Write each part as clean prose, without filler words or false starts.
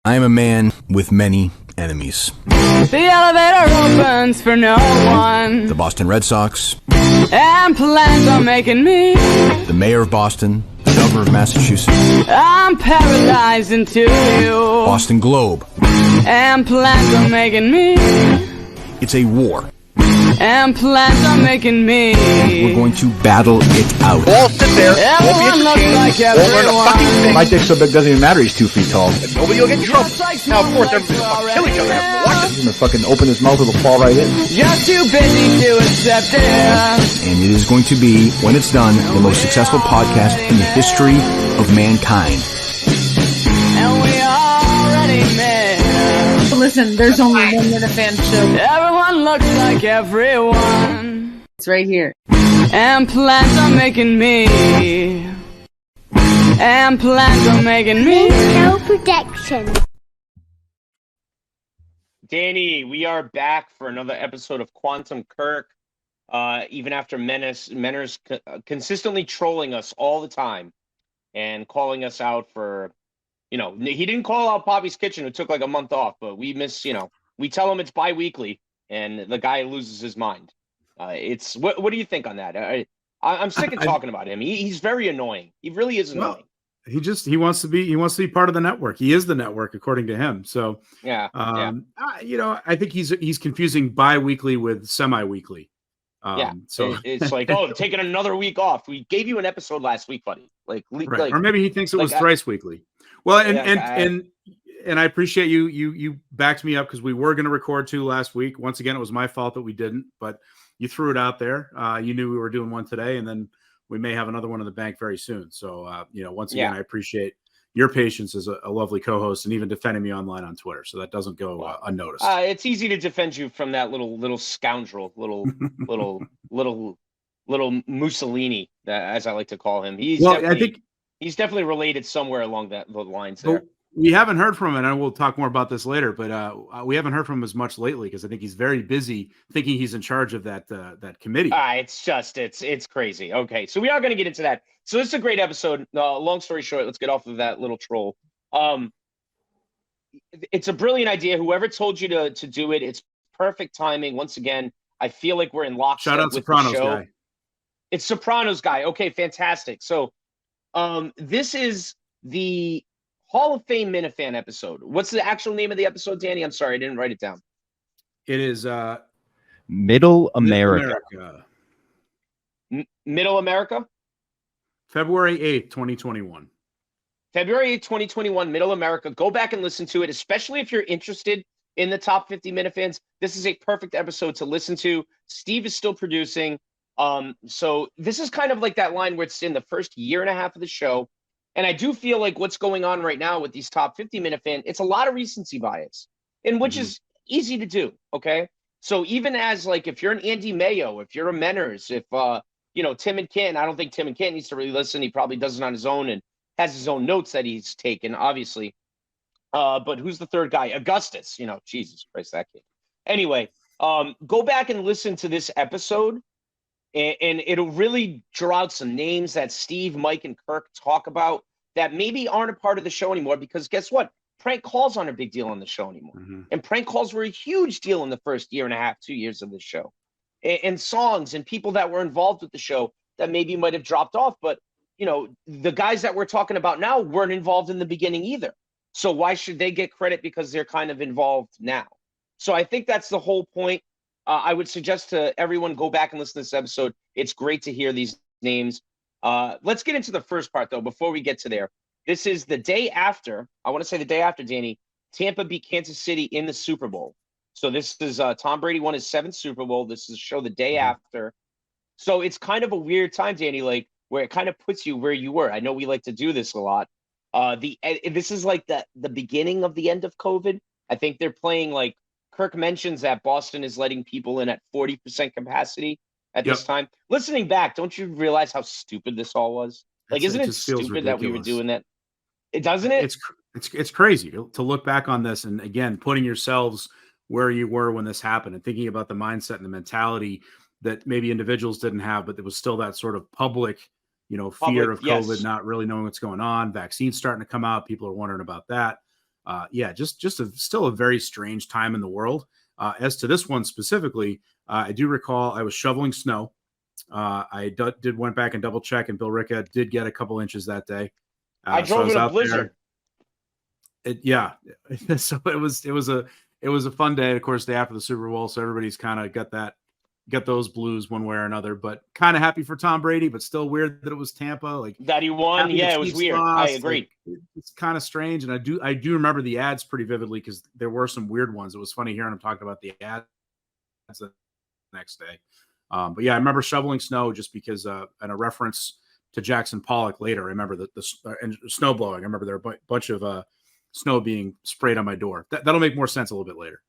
I am a man with many enemies. The elevator opens for no one. The Boston Red Sox. And plans on making me. The mayor of Boston. The governor of Massachusetts. I'm paralyzed into you. Boston Globe. And plans on making me. It's a war. And plans on making me. We're going to battle it out. All sit there, Everyone looks like won't learn a fucking everyone. thing. My dick's so big, doesn't even matter. He's 2 feet tall. Nobody will get in trouble. Now, of course, everybody's fucking kill each other after watching. He's gonna fucking open his mouth, it'll fall right in. You're too busy to accept it. And it is going to be, when it's done, the most successful podcast in the history of mankind. And we already met. Listen, there's only one Minifan show. Everyone looks like everyone. It's right here. And plans on making me. And plans on making me. No protection. Danny, we are back for another episode of Quantum Kirk. Even after Menner's consistently trolling us all the time and calling us out for, he didn't call out Poppy's Kitchen, who took like a month off, but we miss, we tell him it's bi-weekly and the guy loses his mind. What do you think on that? I'm sick of talking about him. He's very annoying. He really is annoying. Well, he wants to be part of the network. He is the network, according to him. So yeah. I think he's confusing bi-weekly with semi-weekly. So it's like, taking another week off. We gave you an episode last week, buddy. Right. Or maybe he thinks it was thrice weekly. Well, and I appreciate you backed me up because we were going to record 2 last week. Once again, it was my fault that we didn't, but you threw it out there. You knew we were doing one today, and then we may have another one in the bank very soon. So, once again, I appreciate your patience as a lovely co-host and even defending me online on Twitter. So that doesn't go unnoticed. It's easy to defend you from that little scoundrel, little Mussolini, as I like to call him. I think he's definitely related somewhere along the lines there. We haven't heard from him, and we'll talk more about this later, but we haven't heard from him as much lately because I think he's very busy thinking he's in charge of that committee. It's crazy. Okay, so we are going to get into that. So this is a great episode. Long story short, let's get off of that little troll. It's a brilliant idea. Whoever told you to do it, it's perfect timing. Once again, I feel like we're in lockstep. Shout out with Sopranos the show. guy. It's Sopranos guy. Okay, fantastic. So this is the Hall of Fame Minifan episode. What's the actual name of the episode, Danny? I'm sorry, I didn't write it down. It is Middle America. Middle America? February 8th, 2021. February 8th, 2021, Middle America. Go back and listen to it, especially if you're interested in the top 50 Minifans. This is a perfect episode to listen to. Steve is still producing. So this is kind of like that line where it's in the first year and a half of the show. And I do feel like what's going on right now with these top 50 Minifan, it's a lot of recency bias, and which is easy to do. Okay. So even as like, if you're an Andy Mayo, if you're a Menners, if, Tim and Ken, I don't think Tim and Ken needs to really listen. He probably does it on his own and has his own notes that he's taken, obviously. But who's the third guy? Augustus, Jesus Christ, that kid. Anyway, go back and listen to this episode. And it'll really draw out some names that Steve, Mike, and Kirk talk about that maybe aren't a part of the show anymore. Because guess what? Prank calls aren't a big deal on the show anymore. Mm-hmm. And prank calls were a huge deal in the first year and a half, 2 years of the show. And songs and people that were involved with the show that maybe might have dropped off. But, the guys that we're talking about now weren't involved in the beginning either. So why should they get credit because they're kind of involved now? So I think that's the whole point. I would suggest to everyone go back and listen to this episode. It's great to hear these names. Let's get into the first part, though, before we get to there. This is the day after. I want to say the day after, Danny. Tampa beat Kansas City in the Super Bowl. So this is Tom Brady won his 7th Super Bowl. This is a show the day after. So it's kind of a weird time, Danny, like where it kind of puts you where you were. I know we like to do this a lot. This is like the beginning of the end of COVID. I think they're playing like Kirk mentions that Boston is letting people in at 40% capacity at this time. Listening back, don't you realize how stupid this all was? Like, isn't it stupid that we were doing that? Doesn't it? It's crazy to look back on this and again putting yourselves where you were when this happened and thinking about the mindset and the mentality that maybe individuals didn't have, but there was still that sort of public, fear of COVID, not really knowing what's going on. Vaccines starting to come out, people are wondering about that. Yeah, just still a very strange time in the world. As to this one specifically, I do recall I was shoveling snow. I went back and double check, and Bill Ricca did get a couple inches that day. I drove in a blizzard. Yeah, so it was a fun day. Of course, day after the Super Bowl, so everybody's kind of got those blues one way or another. But kind of happy for Tom Brady, but still weird that it was Tampa. Like that he won. Yeah, it was weird. I agree. Like, it's kind of strange, and I do remember the ads pretty vividly because there were some weird ones. It was funny hearing him talking about the ads the next day. But yeah, I remember shoveling snow just because, and a reference to Jackson Pollock later. I remember and snow blowing. I remember there were a bunch of snow being sprayed on my door. That'll make more sense a little bit later.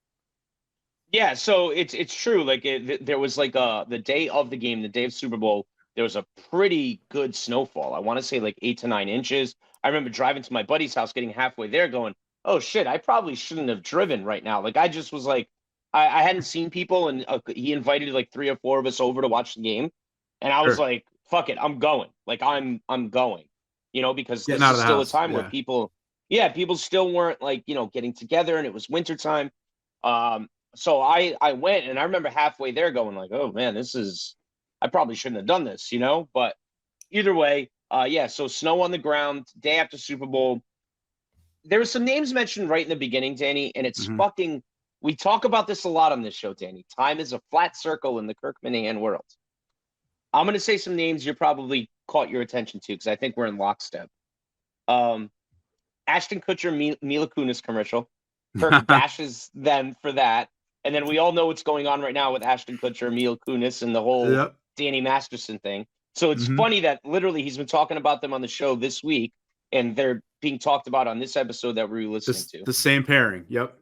Yeah, so it's true. Like there was like the day of the game, the day of Super Bowl, there was a pretty good snowfall. I want to say like 8 to 9 inches. I remember driving to my buddy's house, getting halfway there, going, "Oh shit, I probably shouldn't have driven right now." Like I just was like, I hadn't seen people, and he invited like 3 or 4 of us over to watch the game, and I was like, "Fuck it, I'm going." Like I'm going, because this is still a time where people still weren't like getting together, and it was wintertime. So I went, and I remember halfway there going like, "Oh man, I probably shouldn't have done this," But either way, so snow on the ground, day after Super Bowl. There were some names mentioned right in the beginning, Danny, and it's fucking. We talk about this a lot on this show, Danny. Time is a flat circle in the Kirk Minihane world. I'm going to say some names you're probably caught your attention to because I think we're in lockstep. Ashton Kutcher, Mila Kunis commercial. Kirk bashes them for that. And then we all know what's going on right now with Ashton Kutcher, Mila Kunis, and the whole Danny Masterson thing. So it's funny that literally he's been talking about them on the show this week, and they're being talked about on this episode that we're listening to. The same pairing. Yep.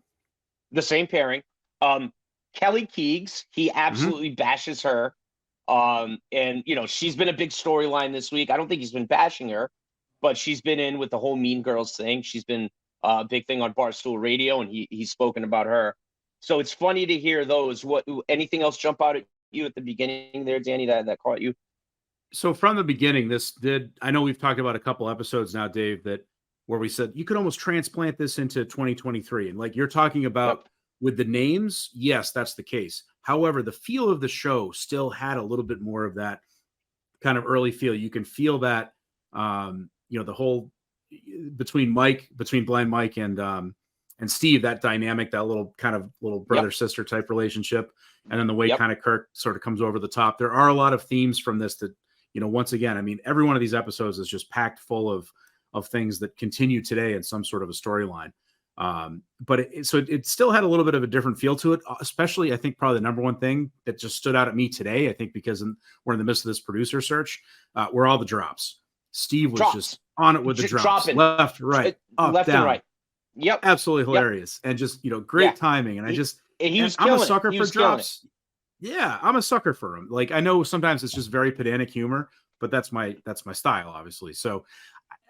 The same pairing. Kelly Keegs, he absolutely bashes her. And she's been a big storyline this week. I don't think he's been bashing her, but she's been in with the whole Mean Girls thing. She's been a big thing on Barstool Radio, and he's spoken about her. So it's funny to hear those. Anything else jump out at you at the beginning there, Danny, that caught you? So from the beginning, I know we've talked about a couple episodes now, Dave, where we said you could almost transplant this into 2023. And like you're talking about with the names, yes, that's the case. However, the feel of the show still had a little bit more of that kind of early feel. You can feel that, the whole between Blind Mike and Steve, that dynamic, that little brother-sister type relationship. And then the way kind of Kirk sort of comes over the top. There are a lot of themes from this that, once again, I mean, every one of these episodes is just packed full of things that continue today in some sort of a storyline. But it still had a little bit of a different feel to it, especially I think probably the number one thing that just stood out at me today, I think because we're in the midst of this producer search, were all the drops. Steve was just on it with the drops, dropping. Left, right, up, left down. And right. Yep. Absolutely hilarious. And just, great timing. And I'm a sucker for drops. Yeah, I'm a sucker for them. Like, I know sometimes it's just very pedantic humor, but that's my style, obviously. So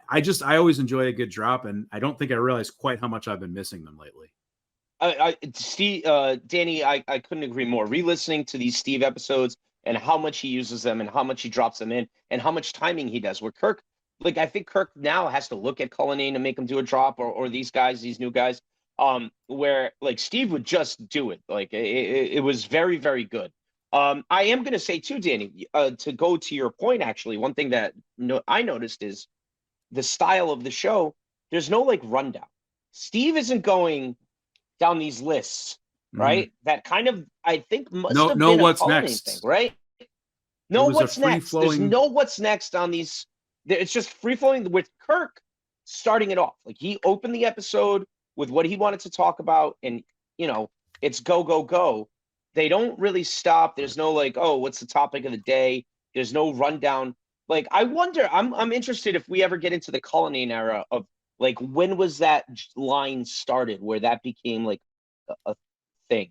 I always enjoy a good drop, and I don't think I realized quite how much I've been missing them lately. Steve, Danny, I couldn't agree more. Re-listening to these Steve episodes and how much he uses them and how much he drops them in and how much timing he does. Where Kirk, like I think Kirk now has to look at Cullinane to make him do a drop, or these new guys, where like Steve would just do it. Like it was very, very good. I am going to say too, Danny, to go to your point, actually, one thing that I noticed is the style of the show. There's no like rundown. Steve isn't going down these lists, right? That kind of, I think, must have been what's a next thing, right? No, what's next? There's no what's next on these. It's just free flowing with Kirk starting it off. Like he opened the episode with what he wanted to talk about, and it's go, go, go. They don't really stop. There's no like, oh, what's the topic of the day? There's no rundown. Like, I wonder, I'm interested if we ever get into the Cullinane era of like, when was that line started where that became like a thing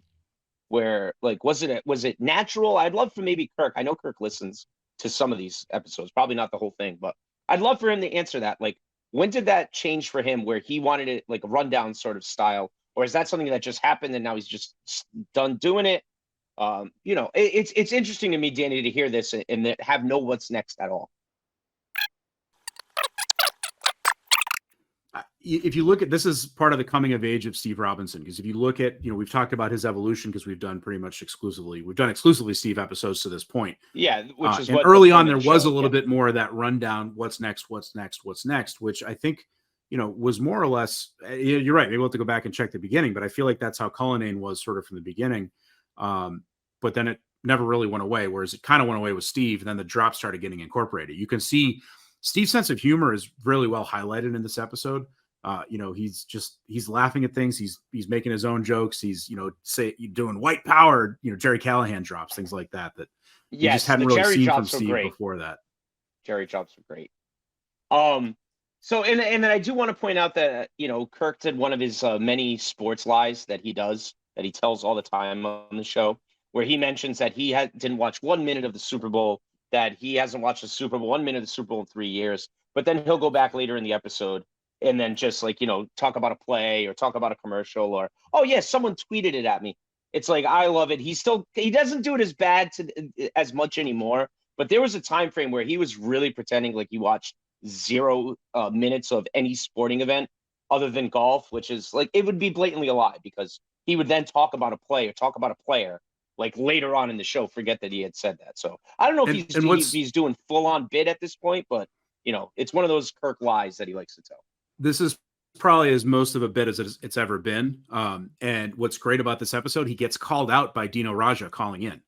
where like, was it natural? I'd love for maybe Kirk. I know Kirk listens to some of these episodes, probably not the whole thing, but I'd love for him to answer that. Like, when did that change for him where he wanted it like a rundown sort of style? Or is that something that just happened and now he's just done doing it? It's interesting to me, Danny, to hear this and have no what's next at all. if you look at, this is part of the coming of age of Steve Robinson, because if you look at, we've talked about his evolution because we've done exclusively Steve episodes to this point. Yeah, which is and what early on there was show, a little bit more of that rundown, what's next, which I think was more or less. You're right. Maybe we'll have to go back and check the beginning, but I feel like that's how Cullinane was sort of from the beginning. But then it never really went away, whereas it kind of went away with Steve, and then the drop started getting incorporated. You can see Steve's sense of humor is really well highlighted in this episode. He's laughing at things. He's making his own jokes. He's, doing white power, Jerry Callahan drops, things like that you just hadn't really seen from Steve before that. Jerry drops are great. So, and then I do want to point out that, Kirk did one of his many sports lies that he tells all the time on the show, where he mentions that he didn't watch 1 minute of the Super Bowl, that he hasn't watched the Super Bowl, 1 minute of the Super Bowl in 3 years. But then he'll go back later in the episode and then just talk about a play or talk about a commercial or, oh yeah, someone tweeted it at me. It's like, I love it. He doesn't do it as much anymore, but there was a time frame where he was really pretending like he watched 0 minutes of any sporting event other than golf, which is like, it would be blatantly a lie, because he would then talk about a play or talk about a player like later on in the show, forget that he had said that. So I don't know if he's doing full on bit at this point, but it's one of those Kirk lies that he likes to tell. This is probably as most of a bit as it's ever been. And what's great about this episode, he gets called out by Dino Raja calling in.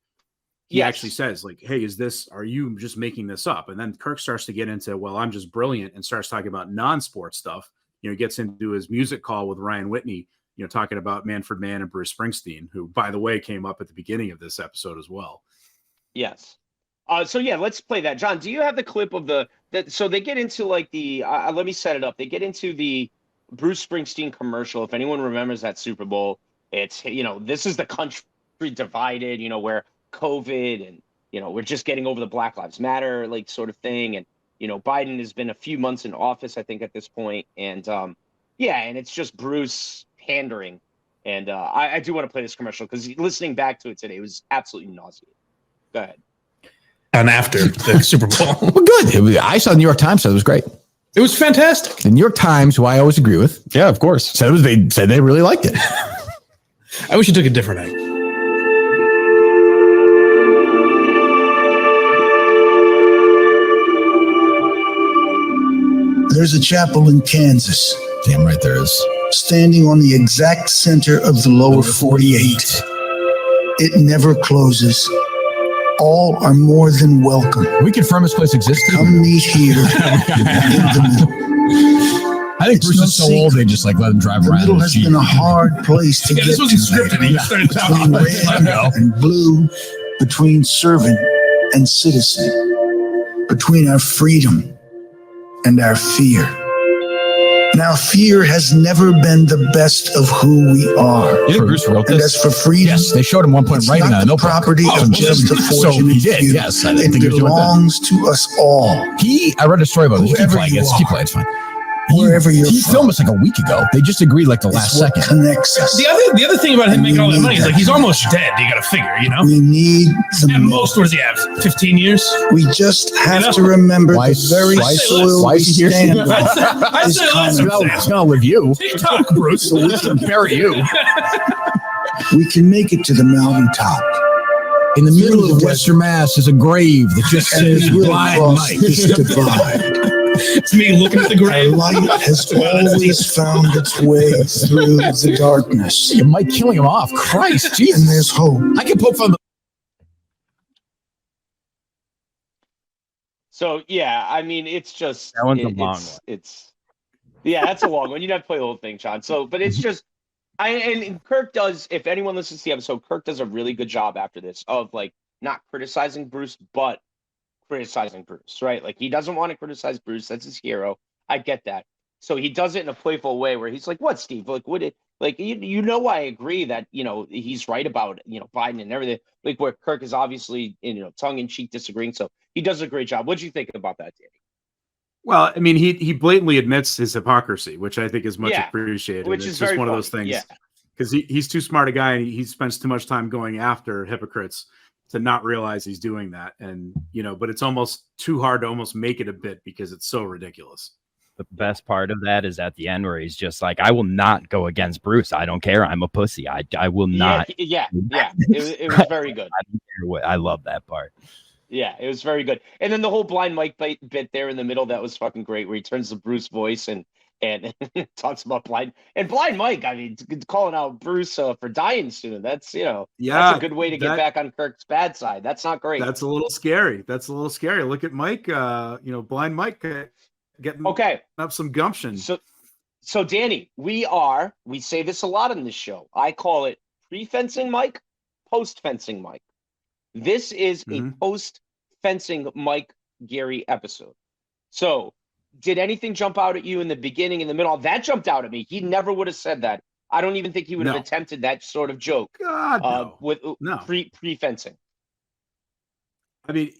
He actually says, like, hey, are you just making this up? And then Kirk starts to get into, well, I'm just brilliant, and starts talking about non-sports stuff. He gets into his music call with Ryan Whitney, talking about Manfred Mann and Bruce Springsteen, who, by the way, came up at the beginning of this episode as well. Yes. So yeah, let's play that. John, do you have the clip of so they get into like let me set it up. They get into the Bruce Springsteen commercial. If anyone remembers that Super Bowl, it's, this is the country divided, where COVID and, we're just getting over the Black Lives Matter, like, sort of thing. And, Biden has been a few months in office, I think, at this point. And and it's just Bruce pandering. And I do want to play this commercial because listening back to it today, it was absolutely nauseating. Go ahead. And after the Super Bowl. Well, good. I saw the New York Times, so it was great. It was fantastic. The New York Times, who I always agree with. Yeah, of course. They said they really liked it. I wish you took a different angle. There's a chapel in Kansas. Damn right there is. Standing on the exact center of the lower 48. It never closes. All are more than welcome. We confirm this place exists. Come meet here in the middle. I think Bruce is so old they just let him drive around. The middle has been a hard place to get this wasn't scripted. He started talking about red and blue, between servant and citizen, between our freedom and our fear. Now, fear has never been the best of who we are. You think Bruce wrote this? And as for freedom, yes, they showed him one point writing on a notebook. Property of just a fortunate few. Yes, I it belongs to us all. I read a story about this. Keep playing. It's fine. Wherever you're he filmed this like a week ago. They just agreed like the last second. Connects us. The other thing about him making all that money is like he's almost dead. You got to figure, We need at most. What does he have? 15 years. We just have to remember the very soil we stand on. I say less. It's gonna live you. TikTok, Bruce. So we can bury you. We can make it to the mountaintop. In the middle of Western Mass is a grave that just says "Blind Mike." It's me looking at the grave. Light has always found its way through the darkness. You might killing him off. Christ, Jesus. And there's hope. I can poke fun. So yeah, I mean, it's just that one's a long one. That's a long one. You'd have to play the whole thing, Sean. So, but it's just and Kirk does. If anyone listens to the episode, Kirk does a really good job after this of like not criticizing Bruce, but criticizing Bruce, right? Like he doesn't want to criticize Bruce. That's his hero. I get that. So he does it in a playful way where he's like, what, Steve? Like, I agree that, he's right about, Biden and everything. Like where Kirk is obviously, tongue in cheek disagreeing. So he does a great job. What do you think about that, Danny? Well, I mean, he blatantly admits his hypocrisy, which I think is much appreciated. Which is is just one funny. of those things. Yeah. Because he's too smart a guy and he spends too much time going after hypocrites to not realize he's doing that. And, but it's almost too hard to almost make it a bit because it's so ridiculous. The best part of that is at the end where he's just like, I will not go against Bruce. I don't care. I'm a pussy. I will not. Yeah. It was very good. I don't care what. I love that part. Yeah, it was very good. And then the whole Blind Mike bit there in the middle, that was fucking great, where he turns to Bruce voice and talks about Blind Mike. I mean, calling out Bruce for dying soon. That's, that's a good way to get back on Kirk's bad side. That's not great. That's a little scary. Look at Mike, Blind Mike getting up some gumption. So Danny, we say this a lot in this show. I call it pre-fencing Mike, post-fencing Mike. This is a post-fencing Mike Gary episode. So, did anything jump out at you in the beginning, in the middle? That jumped out at me. He never would have said that. I don't even think he would have attempted that sort of joke. With pre-fencing. I mean,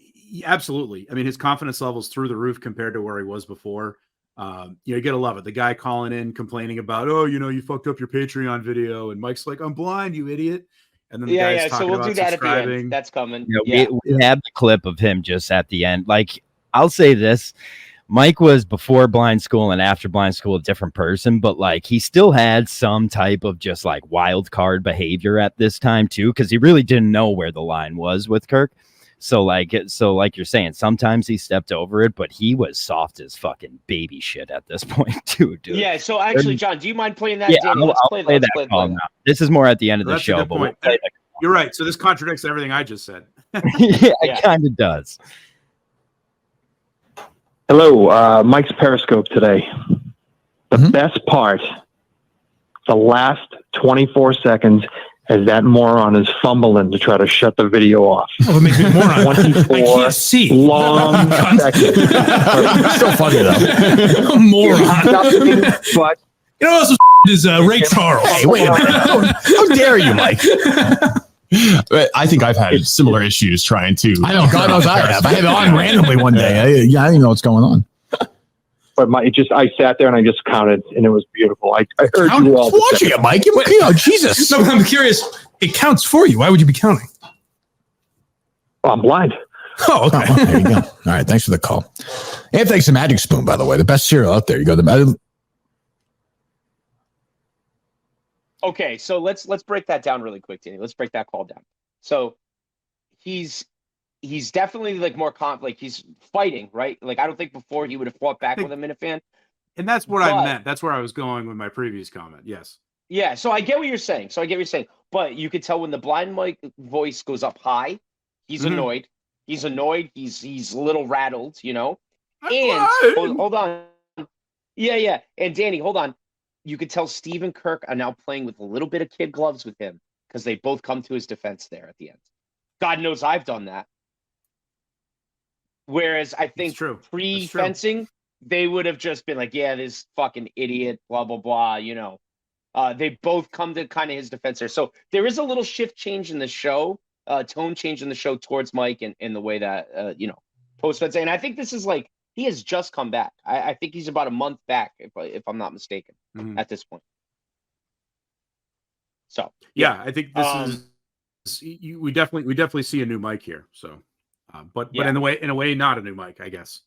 absolutely. I mean, his confidence level's through the roof compared to where he was before. You gotta love it. The guy calling in, complaining about, you fucked up your Patreon video, and Mike's like, I'm blind, you idiot. And then the guy's talking so we'll about do that subscribing. at the end. That's coming. We have the clip of him just at the end. Like, I'll say this. Mike was before Blind School and after Blind School a different person, but like he still had some type of just like wild card behavior at this time too, because he really didn't know where the line was with Kirk. So like you're saying, sometimes he stepped over it, but he was soft as fucking baby shit at this point too, dude. Yeah. So actually, John, do you mind playing that? Yeah, Danny? I'll play that call now. This is more at the end of the show, but we'll play that. You're right. So this contradicts everything I just said. Yeah, it kind of does. Hello, Mike's Periscope today. The best part, the last 24 seconds, as that moron is fumbling to try to shut the video off. Oh, it makes me a moron. 24 I can't see. long seconds. Still funny though. A moron. But you know what else is Ray Charles? Hey, wait a minute. How dare you, Mike? I think I've had similar issues trying to. I know. God knows I have. I had it on randomly one day. I didn't know what's going on. But I sat there and I just counted, and it was beautiful. I heard you all. Watching it, Mike. Jesus. No, I'm curious. It counts for you. Why would you be counting? Well, I'm blind. Oh, okay. Oh, there you go. All right. Thanks for the call. And thanks to Magic Spoon, by the way. The best cereal out there. You go to Okay, so let's break that down really quick, Danny. Let's break that call down. So he's definitely like more like he's fighting, right? Like I don't think before he would have fought back with a Minifan. And that's what I meant. That's where I was going with my previous comment. Yes. Yeah, so I get what you're saying. But you could tell when the Blind Mike voice goes up high, he's annoyed. He's annoyed. He's a little rattled, And hold on. Yeah. And Danny, hold on. You could tell Steve and Kirk are now playing with a little bit of kid gloves with him because they both come to his defense there at the end. God knows I've done that. Whereas I think pre-fencing, they would have just been like, yeah, this fucking idiot, blah, blah, blah, They both come to kind of his defense there. So there is a little shift change in the show, tone change in the show towards Mike and in the way that, post-fencing. And I think this is like, he has just come back. I think he's about a month back, if I'm not mistaken, at this point. So yeah, I think this is we definitely see a new Mike here. So, but in a way, not a new Mike, I guess.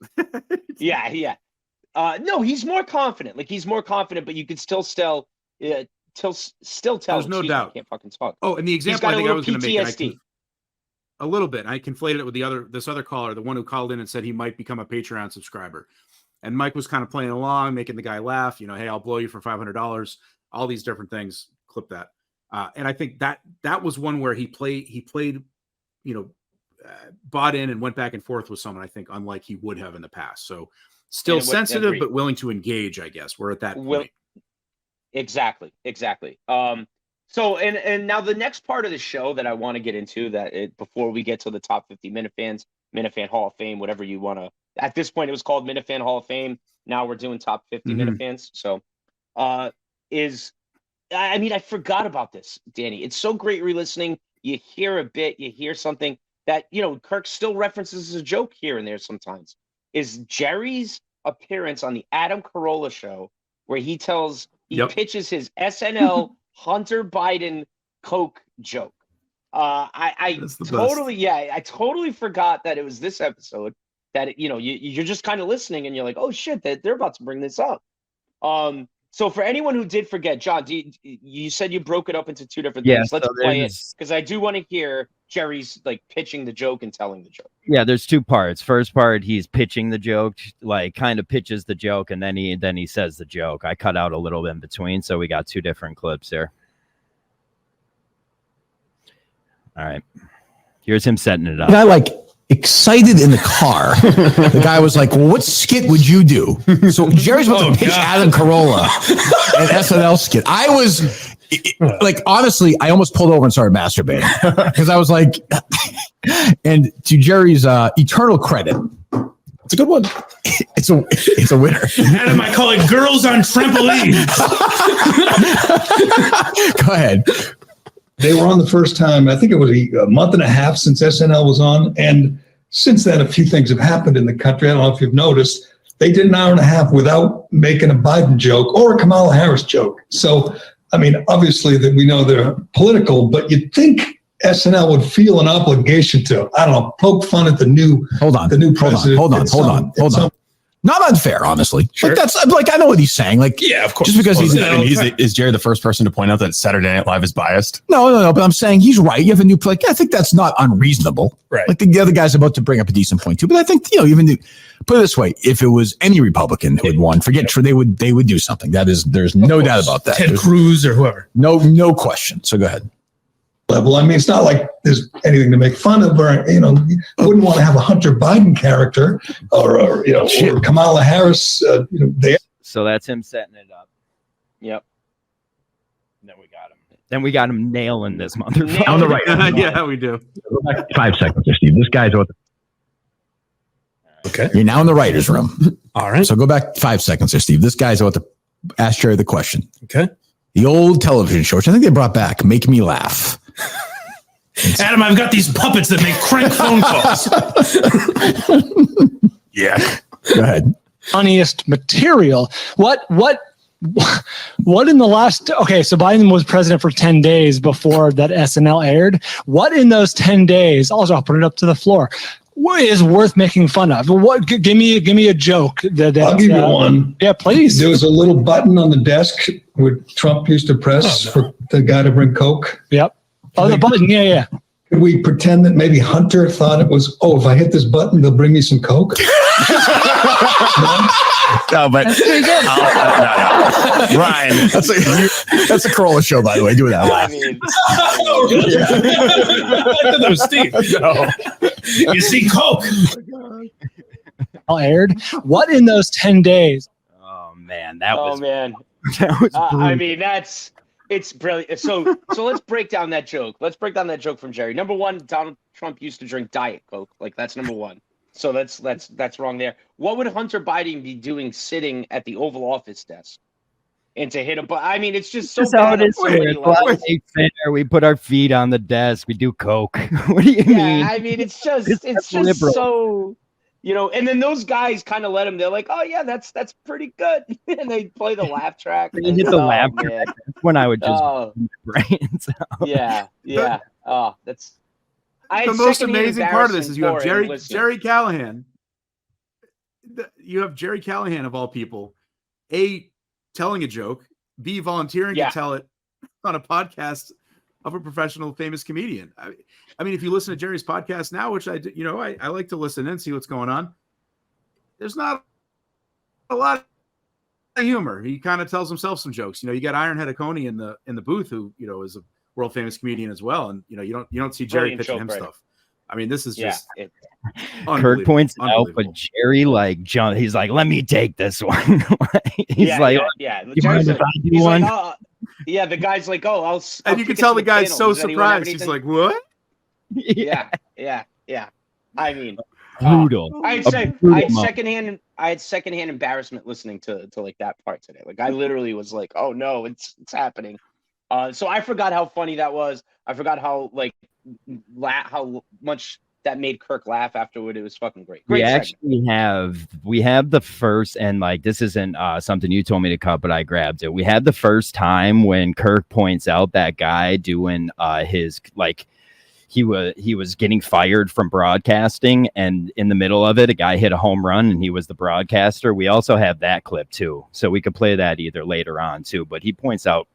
Yeah. No, he's more confident. Like he's more confident, but you could still tell. There's no doubt. I can't fucking talk. Oh, and the example I think I was going to make. A little bit. I conflated it with this other caller, the one who called in and said he might become a Patreon subscriber. And Mike was kind of playing along, making the guy laugh. Hey, I'll blow you for $500. All these different things. Clip that. And I think that was one where he played, bought in and went back and forth with someone. I think unlike he would have in the past. So still sensitive, but willing to engage. I guess we're at that point. Exactly. So, and now the next part of the show that I want to get into before we get to the top 50 Minifans, Minifan Hall of Fame, whatever you want to, at this point it was called Minifan Hall of Fame. Now we're doing top 50 Minifans. So, I forgot about this, Danny. It's so great re-listening. You hear a bit, you hear something that, Kirk still references as a joke here and there sometimes. Is Jerry's appearance on the Adam Carolla show where he pitches his SNL Hunter Biden Coke joke. I totally forgot that it was this episode that, you know, you're just kind of listening and you're like, oh shit, they're about to bring this up. So for anyone who did forget, John, you said you broke it up into two different things. Let's play it, because I do want to hear Jerry's like pitching the joke and telling the joke. Yeah, there's two parts. First part, he's pitching the joke, like kind of pitches the joke, and then he says the joke. I cut out a little in between, so we got two different clips there. All right, here's him setting it up. And I like excited in the car. The guy was like, well, what skit would you do? So Jerry's about to pitch Adam Carolla an SNL skit. I was like, honestly, I almost pulled over and started masturbating because I was like, and to Jerry's eternal credit, it's a good one. It's a winner. Adam, I call it girls on trampolines. Go ahead. They were on the first time. I think it was a month and a half since SNL was on. And since then, a few things have happened in the country. I don't know if you've noticed. They did an hour and a half without making a Biden joke or a Kamala Harris joke. So, I mean, obviously that we know they're political, but you'd think SNL would feel an obligation to, I don't know, poke fun at the new president. Hold on. Not unfair, honestly. Sure. Like that's like, I know what he's saying. Like, yeah, of course. Just because is Jerry the first person to point out that Saturday Night Live is biased? No. But I'm saying he's right. You have a new like. I think that's not unreasonable. Right. Like the other guy's about to bring up a decent point too. But I think put it this way: if it was any Republican who had won, they would do something. There's no doubt about that. Ted Cruz or whoever. No question. So go ahead. Level. I mean, it's not like there's anything to make fun of, or you wouldn't want to have a Hunter Biden character, or Kamala Harris. So that's him setting it up. Yep. Then we got him nailing this motherfucker on the right. Yeah, we do. 5 seconds, Steve. This guy's about. Okay. You're now in the writers' room. All right. So go back 5 seconds there, Steve. This guy's about to ask Jerry the question. Okay. The old television show, which I think they brought back, Make Me Laugh. Adam, I've got these puppets that make crank phone calls. Yeah. Go ahead. Funniest material. What in the last, okay, so Biden was president for 10 days before that SNL aired. What in those 10 days, also I'll put it up to the floor, what is worth making fun of? What? Give me a joke. I'll give you one. Yeah, please. There was a little button on the desk where Trump used to press for the guy to bring Coke. Yep. The button. Yeah. Could we pretend that maybe Hunter thought it was, if I hit this button, they'll bring me some Coke? No, but that's pretty good. No. Ryan, that's a Corolla show, by the way. Do that. I mean, that was Steve. No. You see Coke. Aired. What in those 10 days? Oh man, that was I mean, it's brilliant. So let's break down that joke. Let's break down that joke from Jerry. Number one, Donald Trump used to drink Diet Coke. Like that's number one. So that's wrong there. What would Hunter Biden be doing sitting at the Oval Office desk? And to hit a button. I mean, it's just so bad. We put our feet on the desk. We do Coke. What do you mean? Yeah, I mean, it's just so, and then those guys kind of let him. They're like, oh yeah, that's pretty good. And they play the laugh track. You hit the laugh track. That's when I would just brains out. Yeah. Oh, that's. The most amazing part of this is you have Jerry Callahan. You have Jerry Callahan of all people, A, telling a joke, B, volunteering to tell it on a podcast of a professional famous comedian. I mean, if you listen to Jerry's podcast now, which I do, I like to listen and see what's going on. There's not a lot of humor. He kind of tells himself some jokes. You got Ironhead Oconee in the booth, who is a world famous comedian as well, and you don't see Jerry pitching him stuff. I mean, this is just Kirk points out, but Jerry John, he's like, let me take this one. He's like, you mind if I do one? Like, yeah, the guy's like, I'll and you can tell the guy's so surprised. He's like, what? Yeah. I mean, brutal. I had secondhand embarrassment listening to like that part today. Like I literally was like, oh no, it's happening. So I forgot how funny that was. I forgot how how much that made Kirk laugh afterward. It was fucking great. We actually have the first, and this isn't something you told me to cut, but I grabbed it. We had the first time when Kirk points out that guy doing his he was getting fired from broadcasting, and in the middle of it, a guy hit a home run, and he was the broadcaster. We also have that clip too, so we could play that either later on too. But he points out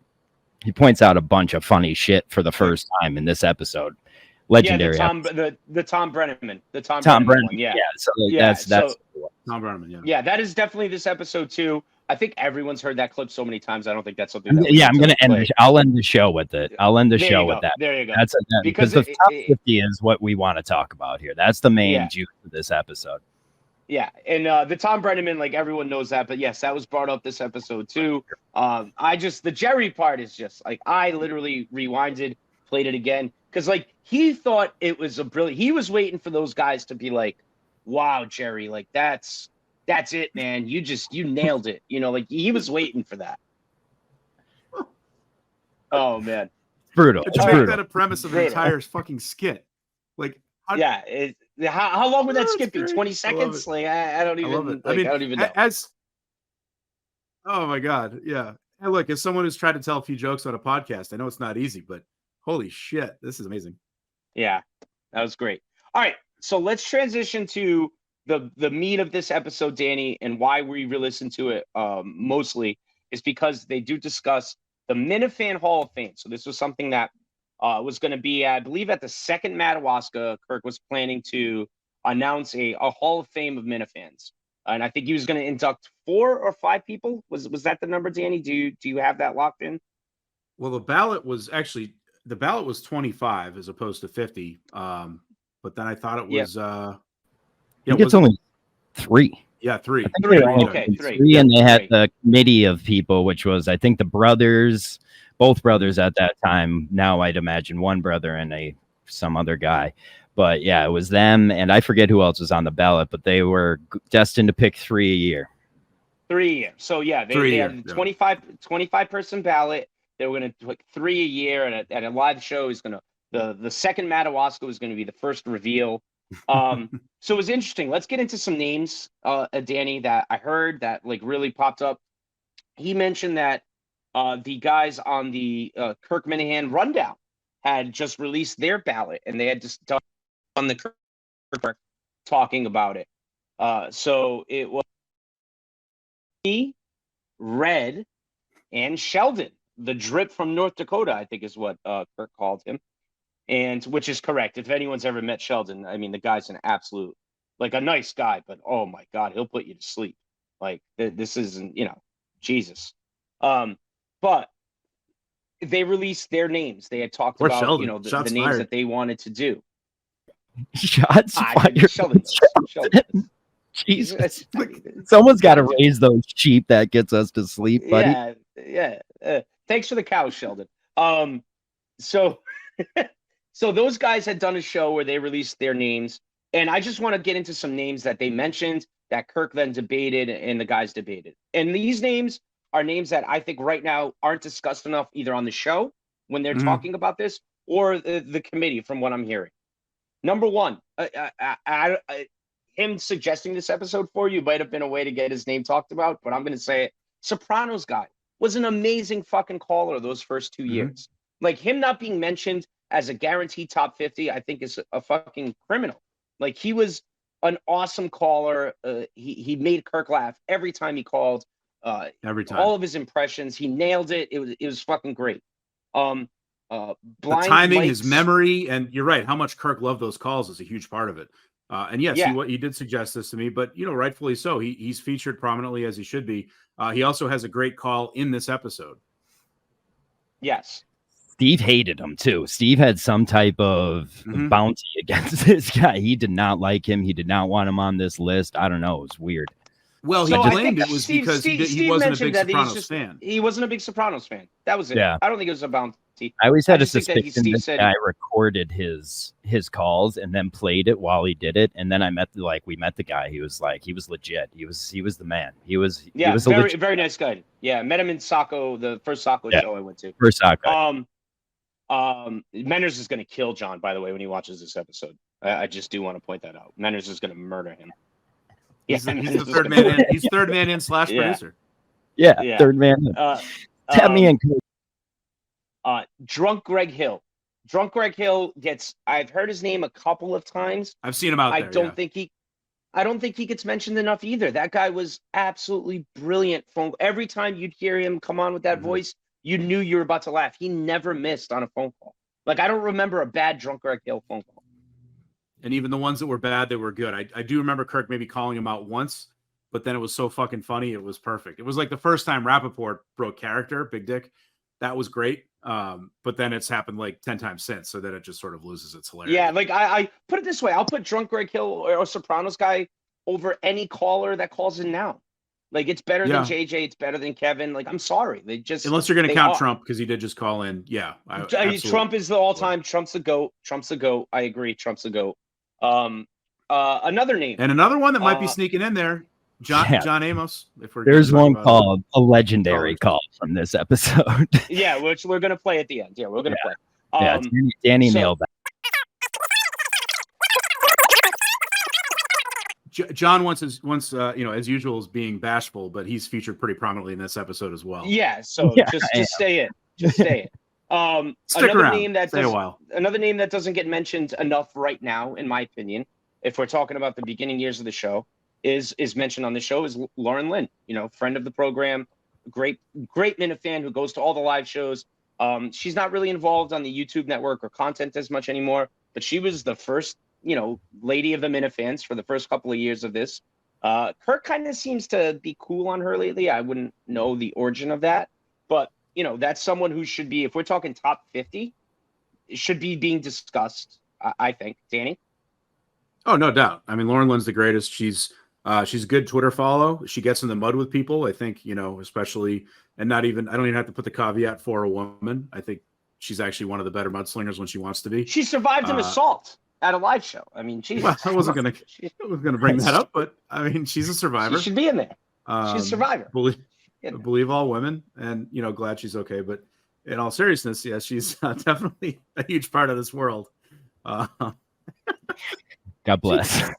a bunch of funny shit for the first time in this episode. Legendary. Yeah, the Tom Brenneman. The Tom Brenneman one. Yeah. So that's Tom Brenneman. Yeah. Yeah, that is definitely this episode too. I think everyone's heard that clip so many times. I don't think that's something. I'm gonna end. I'll end the show with it. I'll end the There show you with go. that. There you go. Because the top 50 is what we want to talk about here. That's the main juice of this episode. Yeah, and the Tom Brenneman, like everyone knows that, but yes, that was brought up this episode too. The Jerry part is just like I literally rewinded, played it again because like he thought it was he was waiting for those guys to be like, "Wow, Jerry, like that's it, man. You nailed it." You know, like he was waiting for that. Oh man, brutal. But you make that a premise of the entire fucking skit, like. How long would that skip be? 20 seconds? Like I don't even. I don't even know. Oh my god, yeah. Hey, look, as someone who's tried to tell a few jokes on a podcast, I know it's not easy, but holy shit, this is amazing. Yeah, that was great. All right, so let's transition to the meat of this episode, Danny, and why we re-listen to it mostly is because they do discuss the Minifan Hall of Fame. So this was something that was going to be, I believe, at the second Madawaska. Kirk was planning to announce a Hall of Fame of Minifans, and I think he was going to induct 4 or 5 people. Was that the number, Danny? Do you have that locked in? Well, the ballot was 25 as opposed to 50. But then I thought it was. I think it's only 3. Yeah, 3. Three, and they had the committee of people, which was I think the brothers. Both brothers at that time. Now I'd imagine one brother and some other guy. But yeah, it was them. And I forget who else was on the ballot, but they were destined to pick 3 a year. 3 a year. So yeah, they had a 25 person ballot. They were going to pick 3 a year. And at a live show, the second Madawaska was going to be the first reveal. So it was interesting. Let's get into some names, Danny, that I heard that like really popped up. He mentioned that the guys on the Kirk Minahan Rundown had just released their ballot, and they had just done on the Kirk talking about it. So it was me, Red, and Sheldon, the drip from North Dakota, I think is what Kirk called him, and which is correct. If anyone's ever met Sheldon, I mean, the guy's an absolute, like a nice guy, but oh my God, he'll put you to sleep. Like this isn't, Jesus. But they released their names. They had talked about, Sheldon. The names that they wanted to do. Shots fired. Sheldon. Jesus. Someone's got to raise those sheep that gets us to sleep, buddy. Yeah. Thanks for the cows, Sheldon. So those guys had done a show where they released their names. And I just want to get into some names that they mentioned that Kirk then debated and the guys debated. And these names are names that I think right now aren't discussed enough either on the show when they're talking about this or the committee from what I'm hearing. Number one, him suggesting this episode for you might have been a way to get his name talked about, but I'm going to say it. Sopranos guy was an amazing fucking caller those first 2 years. Like him not being mentioned as a guaranteed top 50, I think is a fucking criminal. Like he was an awesome caller. He made Kirk laugh every time he called. Every time, all of his impressions, he nailed it. It was fucking great. The timing, his memory, and you're right. How much Kirk loved those calls is a huge part of it. And yes, he did suggest this to me, but rightfully so. He's featured prominently as he should be. He also has a great call in this episode. Yes. Steve hated him too. Steve had some type of bounty against this guy. He did not like him. He did not want him on this list. I don't know. It was weird. Well, he claimed it was because he wasn't a big Sopranos fan. He wasn't a big Sopranos fan. That was it. Yeah. I don't think it was a bounty. I always had a suspicion this guy recorded his calls and then played it while he did it. And then we met the guy. He was legit. He was the man. He was very nice guy. Yeah, met him in Saco, the first Saco show I went to. First Saco. Menners is going to kill John, by the way, when he watches this episode. I just do want to point that out. Menners is going to murder him. He's the third man in. He's third man in / producer. Yeah, third man in. Tap me in. Drunk Greg Hill. Drunk Greg Hill I've heard his name a couple of times. I've seen him out there. I don't think he gets mentioned enough either. That guy was absolutely brilliant. Every time you'd hear him come on with that voice, you knew you were about to laugh. He never missed on a phone call. Like, I don't remember a bad Drunk Greg Hill phone call. And even the ones that were bad, they were good. I do remember Kirk maybe calling him out once, but then it was so fucking funny. It was perfect. It was like the first time Rappaport broke character, Big Dick. That was great. But then it's happened like 10 times since, so that it just sort of loses its hilarity. Yeah, like I put it this way. I'll put Drunk Greg Hill or Sopranos guy over any caller that calls in now. Like, it's better than JJ. It's better than Kevin. Like, I'm sorry. Unless you're going to count Trump, because he did just call in. Yeah. Trump is the all-time. Trump's the GOAT. Trump's the GOAT. I agree. Trump's the GOAT. Another name. And another one that might be sneaking in there, John Amos. There's one called a legendary call from this episode. Yeah, which we're going to play at the end. Yeah, we're going to play. Danny nailed that. John once as usual is being bashful, but he's featured pretty prominently in this episode as well. Yeah, so just stay in. Just stay in. Stick another around. Name that Stay a while. Another name that doesn't get mentioned enough right now, in my opinion, if we're talking about the beginning years of the show, is mentioned on the show is Lauren Lynn. Friend of the program, great Minifan who goes to all the live shows. She's not really involved on the YouTube network or content as much anymore, but she was the first lady of the Minifans for the first couple of years of this. Kirk kind of seems to be cool on her lately. I wouldn't know the origin of that, but that's someone who should be, if we're talking top 50, it should be being discussed. I think. Danny. Oh, no doubt. I mean, Lauren Lynn's the greatest. She's a good Twitter follow. She gets in the mud with people. I think, especially, and I don't even have to put the caveat for a woman. I think she's actually one of the better mudslingers when she wants to be. She survived an assault at a live show. I mean, well, I wasn't gonna bring that up, but I mean, she's a survivor. She should be in there. She's a survivor. Believe all women, and glad she's okay. But in all seriousness, yes, she's definitely a huge part of this world. God bless.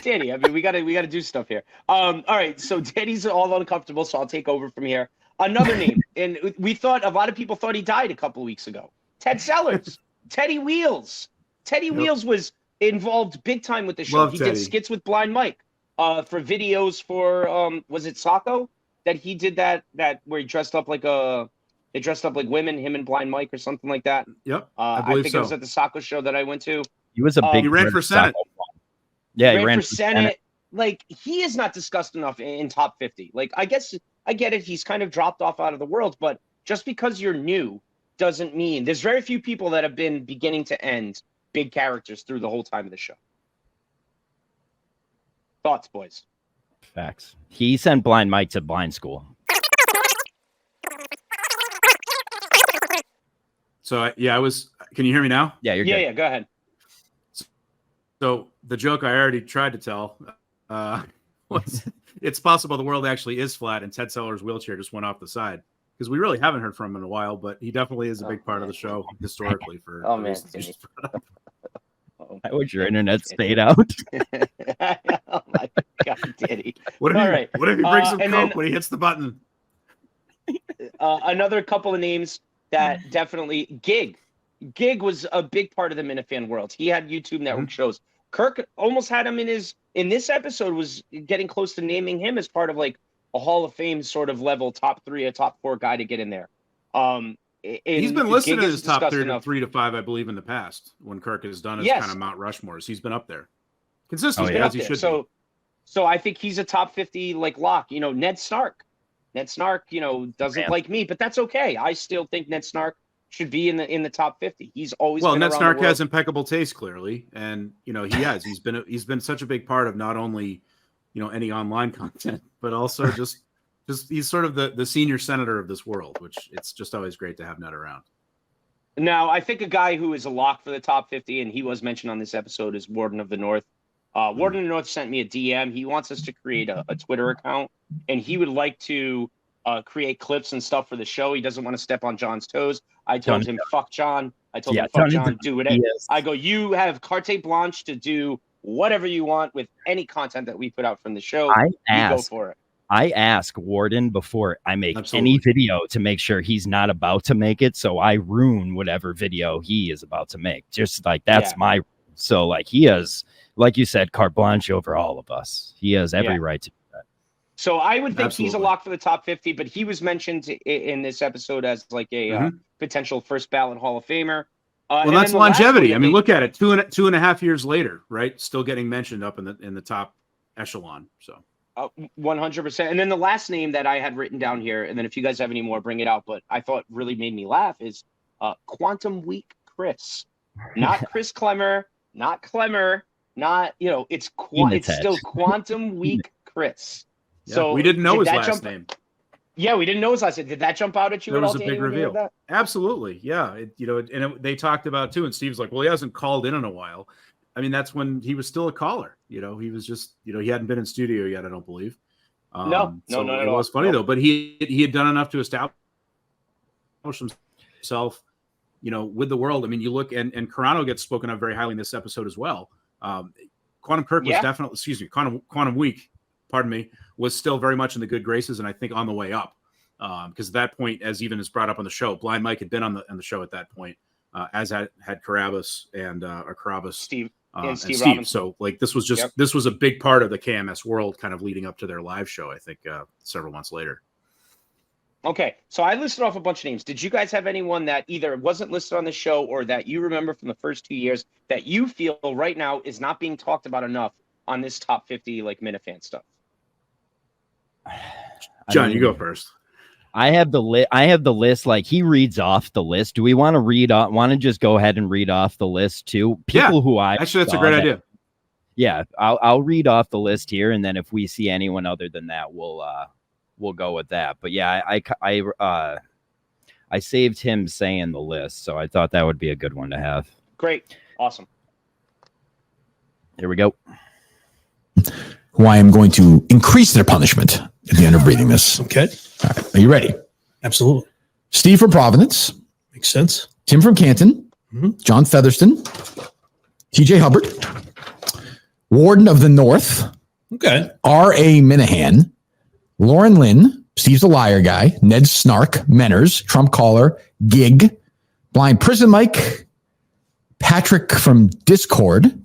Danny, I mean, we gotta do stuff here. All right, so Danny's all uncomfortable, so I'll take over from here. Another name, and a lot of people thought he died a couple of weeks ago. Ted Sellers. Teddy Wheels. Teddy Wheels was involved big time with the show. He did skits with Blind Mike for videos for was it Sacco that he did that where he dressed up like women, him and Blind Mike or something like that. Yep. I think it was at the Sacco show that I went to. He was a big. He ran for Senate. Yeah, he ran for Senate. Like, he is not discussed enough in top 50. Like, I guess I get it. He's kind of dropped off out of the world, but just because you're new doesn't mean there's very few people that have been beginning to end big characters through the whole time of the show. Thoughts, boys? Facts. He sent Blind Mike to blind school. So I was. Can you hear me now? Yeah, you're good. Yeah. Go ahead. So the joke I already tried to tell was it's possible the world actually is flat and Ted Sellers' wheelchair just went off the side. Because we really haven't heard from him in a while, but he definitely is a big part of the show historically. For oh man, I wish your internet stayed out. Oh my God, Danny! What if he brings some coke when he hits the button? Another couple of names that definitely Gig was a big part of the Minifan world. He had YouTube network shows. Kirk almost had him in this episode was getting close to naming him as part of like a Hall of Fame sort of level top 3 or top 4 guy to get in there. He's been listed as top 3 to 5, I believe, in the past when Kirk has done his kind of Mount Rushmores. He's been up there consistently, as he should be. So I think he's a top 50 like lock. Ned Snark. Ned Snark, doesn't like me, but that's okay. I still think Ned Snark should be in the top 50. He's always been Ned around Snark the world. has impeccable taste, clearly, and he has. He's been such a big part of not only any online content, but also just he's sort of the senior senator of this world, which it's just always great to have Ned around. Now, I think a guy who is a lock for the top 50, and he was mentioned on this episode, is Warden of the North. Warden of the North sent me a DM. He wants us to create a Twitter account, and he would like to create clips and stuff for the show. He doesn't want to step on John's toes. I told him, fuck John. I told him, fuck John, do it. I go, you have carte blanche to do whatever you want with any content that we put out from the show. You go for it. I ask Warden before I make Absolutely. any video to make sure he's not about to make it. So I ruin whatever video he is about to make. Just like that's my. So like he has, like you said, carte blanche over all of us. He has every right to do that. So I would think he's a Absolutely. lock for the top 50, but he was mentioned in this episode as like a potential first ballot Hall of Famer. Well, that's longevity. I mean, look at it. Two and a half years later, right? Still getting mentioned up in the top echelon. So 100%. And then the last name that I had written down here, and then if you guys have any more, bring it out. But I thought really made me laugh is Quantum Week Chris, not Chris Clemmer, not Clemmer, not it's still Quantum Week Chris. Yeah, so we didn't know his last name. Yeah, we didn't know his last name. Did that jump out at you? There at was all, a Danny, big when you heard reveal. that? Absolutely, yeah. They talked about too, and Steve's like, well, he hasn't called in a while. I mean, that's when he was still a caller. He was just, he hadn't been in studio yet, I don't believe. No, It was funny though, but he had done enough to establish himself, with the world. I mean, you look and Carano gets spoken of very highly in this episode as well. Quantum Kirk was definitely, Quantum Week, pardon me, was still very much in the good graces, and I think on the way up. Because at that point, as even is brought up on the show, Blind Mike had been on the show at that point, as had Carabas and Carabas, Steve and Steve Steve. Robinson. So like this was a big part of the KMS world, kind of leading up to their live show. I think several months later. Okay, so I listed off a bunch of names. Did you guys have anyone that either wasn't listed on the show or that you remember from the first 2 years that you feel right now is not being talked about enough on this top 50 like Minifan stuff? John, you go first. I have the list. Like he reads off the list. Do we want to want to just go ahead and read off the list too? Who actually, that's a great idea. Yeah, I'll read off the list here, and then if we see anyone other than that, we'll go with that. But yeah, I saved him saying the list, so I thought that would be a good one to have. Great, awesome. Here we go. Who I am going to increase their punishment at the end of reading this. Okay. All right. Are you ready? Absolutely. Steve from Providence. Makes sense. Tim from Canton. John Featherston. TJ Hubbard. Warden of the North. Okay. R.A. Minahan. Lauren Lynn. Steve's a liar guy. Ned Snark. Menners. Trump Caller. Gig. Blind Prison Mike. Patrick from Discord.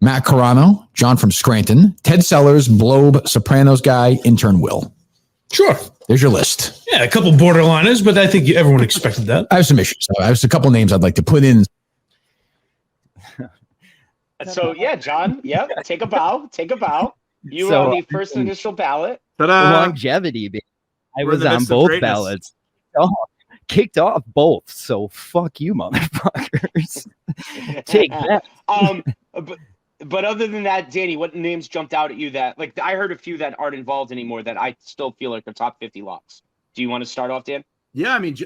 Matt Carano, John from Scranton, Ted Sellers, Blobe, Sopranos guy, intern Will. Sure. There's your list. Yeah, a couple borderliners, but I think everyone expected that. I have some issues. I have a couple names I'd like to put in. So yeah, John, yep, take a bow. You were on the first initial ballot. Longevity, baby. I was on both ballots. Kicked off both, so fuck you, motherfuckers. Take that. But other than that, Danny, what names jumped out at you that, like, I heard a few that aren't involved anymore that I still feel like are top 50 locks. Do you want to start off, Dan? Yeah, I mean,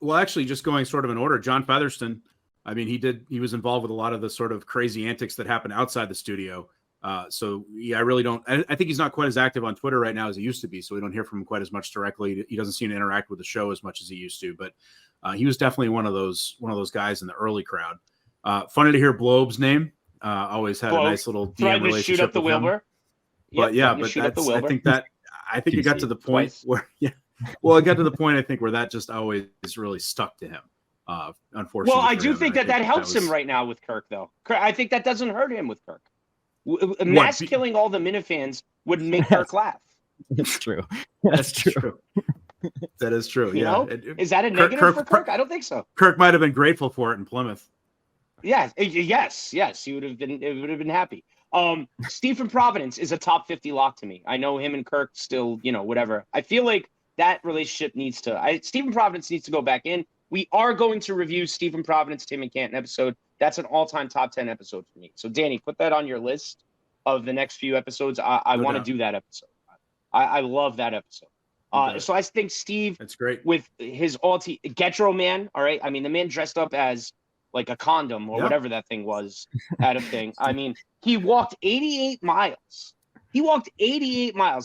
well, actually, just going sort of in order, John Featherston. I mean, he was involved with a lot of the sort of crazy antics that happen outside the studio. So yeah, I really don't. I think he's not quite as active on Twitter right now as he used to be. So we don't hear from him quite as much directly. He doesn't seem to interact with the show as much as he used to. But he was definitely one of those guys in the early crowd. Funny to hear Blobe's name. Always had a nice little DM relationship. Shoot up the with him. Wilbur. But yeah, but I think it got to the point where it got to the point I think where that just always really stuck to him. Unfortunately. Well, I do think that helps him right now with Kirk, though. I think that doesn't hurt him with Kirk. Killing all the Minifans would make Kirk laugh. That's true. That's true. That is true. Yeah. Is that a negative for Kirk? I don't think so. Kirk might have been grateful for it in Plymouth. Yeah. Yes. He would have been. It would have been happy. Steve from Providence is a top 50 lock to me. I know him and Kirk still, whatever. I feel like that relationship needs to. Steve from Providence needs to go back in. We are going to review Steve from Providence, Tim and Canton episode. That's an all-time top 10 episode for me. So, Danny, put that on your list of the next few episodes. I want to do that episode. I love that episode. So I think Steve, that's great, with his Getro man. All right. I mean, the man dressed up as like a condom or whatever that thing was at a thing. I mean, he walked 88 miles.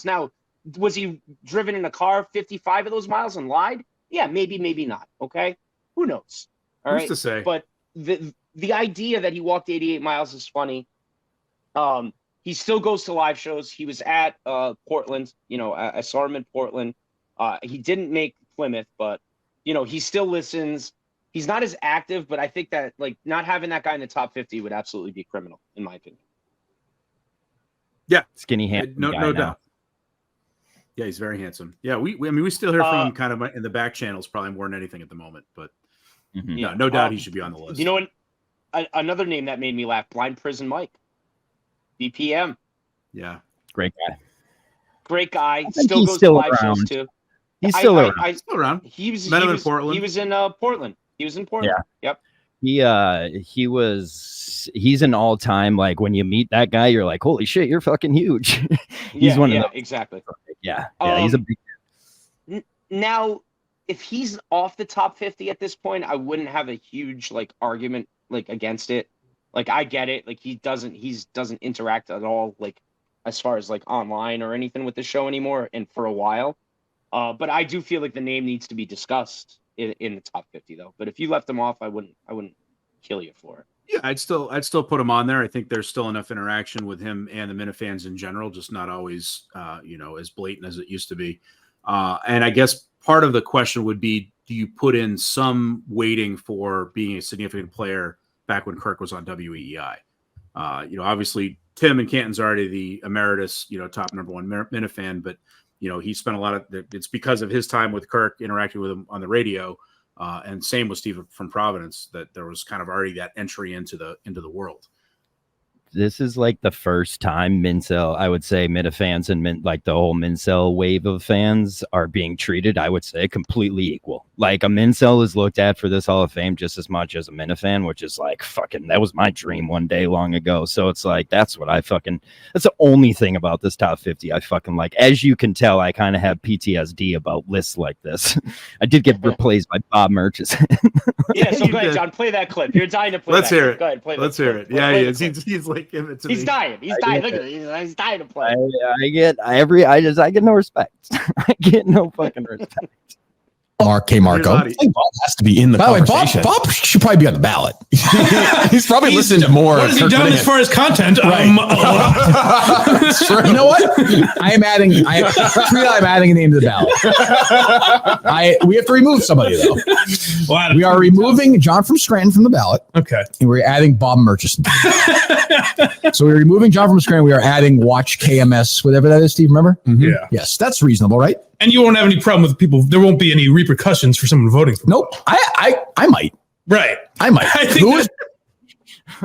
Now, was he driven in a car 55 of those miles and lied? Yeah, maybe not. Okay. Who knows? All right. Who's to say? But the idea that he walked 88 miles is funny. he still goes to live shows. He was at Portland. I saw him in Portland. He didn't make Plymouth, but he still listens. He's not as active, but I think that like not having that guy in the top 50 would absolutely be criminal, in my opinion. Yeah, skinny hand. No doubt. Yeah, he's very handsome. Yeah, we still hear from him kind of in the back channels, probably more than anything at the moment. But no doubt he should be on the list. You know what? Another name that made me laugh: Blind Prison Mike, BPM. Yeah, great guy. Great guy. Still goes to live shows too. He's still around. Still around. He was in Portland. He was in Portland. He was in Portland. Yeah. Yep. He's an all-time, like when you meet that guy, you're like, holy shit, you're fucking huge. He's one of those. Exactly. Yeah. He's a big. Now, if he's off the top 50 at this point, I wouldn't have a huge like argument like against it. Like I get it. Like he doesn't interact at all like as far as like online or anything with the show anymore and for a while. But I do feel like the name needs to be discussed in the top 50 though. But if you left him off, I wouldn't kill you for it. Yeah, I'd still put him on there. I think there's still enough interaction with him and the Minifans in general, just not always as blatant as it used to be. And I guess part of the question would be, do you put in some weighting for being a significant player back when Kirk was on WEEI? Obviously Tim and Canton's already the emeritus, top number one Minifan, but he spent a lot of it's because of his time with Kirk interacting with him on the radio. And same with Steve from Providence, that there was kind of already that entry into the world. This is like the first time Mincel, I would say, Minifans and like the whole Mincel wave of fans are being treated, I would say, completely equal. Like a Mincel is looked at for this Hall of Fame just as much as a Minifan, which is like that was my dream one day long ago. So it's like that's the only thing about this top 50 I fucking like. As you can tell, I kind of have PTSD about lists like this. I did get replaced by Bob Murchison. Yeah, so go ahead, John, play that clip. You're dying to play. Let's hear it. Go ahead, play. Let's hear it. Yeah, he is. He's like, give it to me. He's dying. He's dying. Look at it. He's dying to play. I get no respect. I get no fucking respect. Mark K. Marco. I think Bob has to be in the conversation. Bob should probably be on the ballot. He's probably listened to more. What has he done as far as content? Right. You know what? I'm adding a name to the ballot. We have to remove somebody though. We are removing John from Scranton from the ballot. Okay. And we're adding Bob Murchison. So we're removing John from Scranton. We are adding Watch KMS, whatever that is, Steve, remember? Mm-hmm. Yeah. Yes, that's reasonable, right? And you won't have any problem with people. There won't be any repercussions for someone voting for. Nope. I might. Right. I might. I think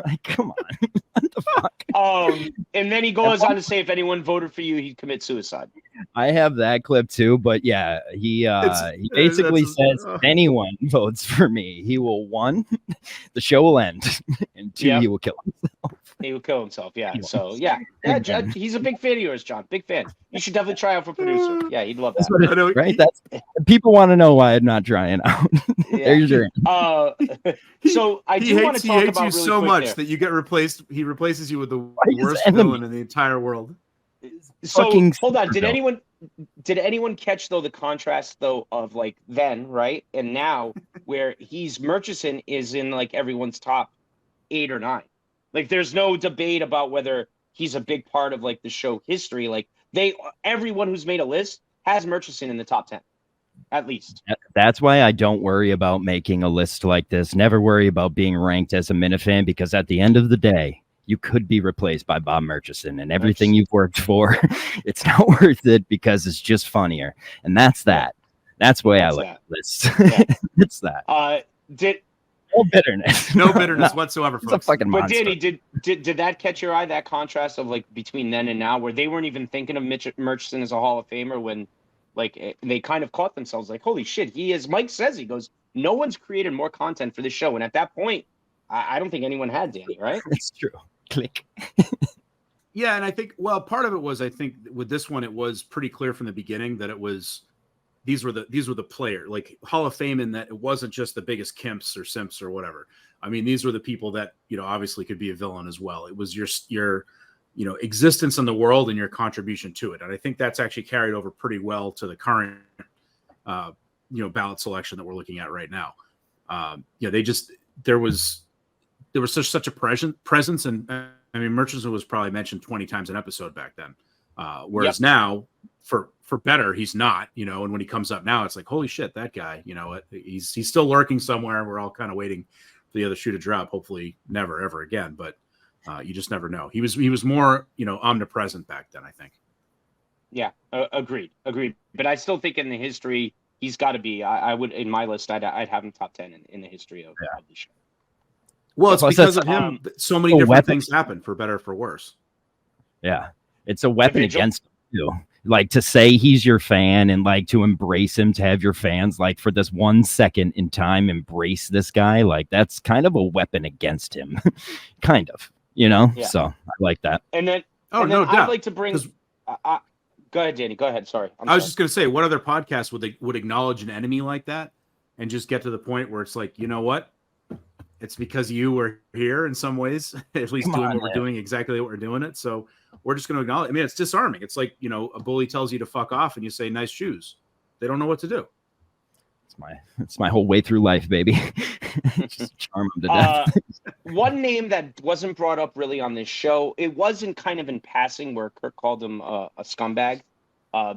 like, come on. What the fuck? And then he goes on to say, if anyone voted for you, he'd commit suicide. I have that clip too, but yeah, he basically says if anyone votes for me, he will, 1, the show will end, and 2, he will kill himself. He will kill himself. Yeah. So yeah, he's a big fan of yours, John. Big fan. You should definitely try out for producer. Yeah, he'd love that. Right? That's people want to know why I'm not trying out. There's your So I do want to talk about you really so quick much there. that you get replaced. He replaces you with the worst villain in the entire world. So hold on. Did anyone catch though the contrast though of like then, right, and now where Murchison is in like everyone's top 8 or 9. Like there's no debate about whether he's a big part of like the show history. Like everyone who's made a list has Murchison in the top 10. At least. That's why I don't worry about making a list like this. Never worry about being ranked as a Minifan, because at the end of the day, you could be replaced by Bob Murchison, and everything you've worked for, it's not worth it because it's just funnier. And that's that. That's the way I look at lists. Yeah. It's that. No bitterness. No bitterness whatsoever. It's a fucking monster. But Danny, did that catch your eye? That contrast of like between then and now, where they weren't even thinking of Murchison as a Hall of Famer when. Like they kind of caught themselves like, holy shit, he is. Mike says, he goes, no one's created more content for this show. And at that point, I don't think anyone had, Danny, right? It's true. Click. Yeah. And I think, part of it was, I think with this one, it was pretty clear from the beginning that it was, these were the player, like Hall of Fame, in that it wasn't just the biggest kimps or simps or whatever. I mean, these were the people that, obviously could be a villain as well. It was your existence in the world and your contribution to it. And I think that's actually carried over pretty well to the current, ballot selection that we're looking at right now. There was such a presence and I mean, Murchison was probably mentioned 20 times an episode back then. Whereas now, for better, he's not, you know, and when he comes up now, it's like, holy shit, that guy, you know, he's still lurking somewhere. We're all kind of waiting for the other shoe to drop. Hopefully never, ever again. But you just never know. He was more, you know, omnipresent back then, I think. Yeah, agreed. But I still think in the history, he's got to be, I would, in my list, I'd have him top 10 in the history of the show. Well, it's because of him. So many different things happen, for better or for worse. Yeah. It's a weapon against you. Like, to say he's your fan and like to embrace him, to have your fans like for this 1 second in time embrace this guy, like that's kind of a weapon against him. Kind of, you know? Yeah. So I like that. And then, no doubt. I'd like to bring go ahead, Danny. Go ahead. Sorry. I was just going to say, what other podcast would acknowledge an enemy like that and just get to the point where it's like, you know what? It's because you were here in some ways, at least doing what we're doing, exactly what we're doing it. So we're just going to acknowledge. I mean, it's disarming. It's like, you know, a bully tells you to fuck off and you say, nice shoes. They don't know what to do. It's my whole way through life, baby. Just charm them to death. One name that wasn't brought up really on this show, it wasn't kind of in passing where Kirk called him a scumbag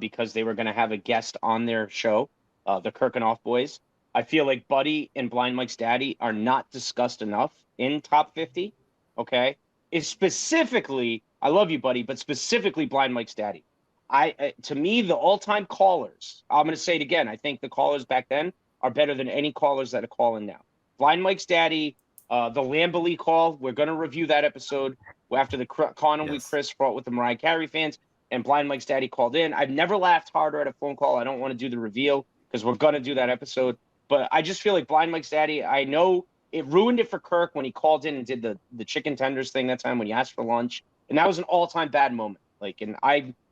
because they were going to have a guest on their show, the Kirk and Off Boys. I feel like Buddy and Blind Mike's daddy are not discussed enough in top 50. Okay. It's specifically, I love you, Buddy, but specifically Blind Mike's daddy. To me, the all-time callers, I'm going to say it again. I think the callers back then are better than any callers that are calling now. Blind Mike's daddy, the Lamberley call. We're going to review that episode after the Connolly Chris fought with the Mariah Carey fans and Blind Mike's daddy called in. I've never laughed harder at a phone call. I don't want to do the reveal because we're going to do that episode. But I just feel like Blind Mike's daddy, I know it ruined it for Kirk when he called in and did the chicken tenders thing that time when he asked for lunch. And that was an all-time bad moment. Like, and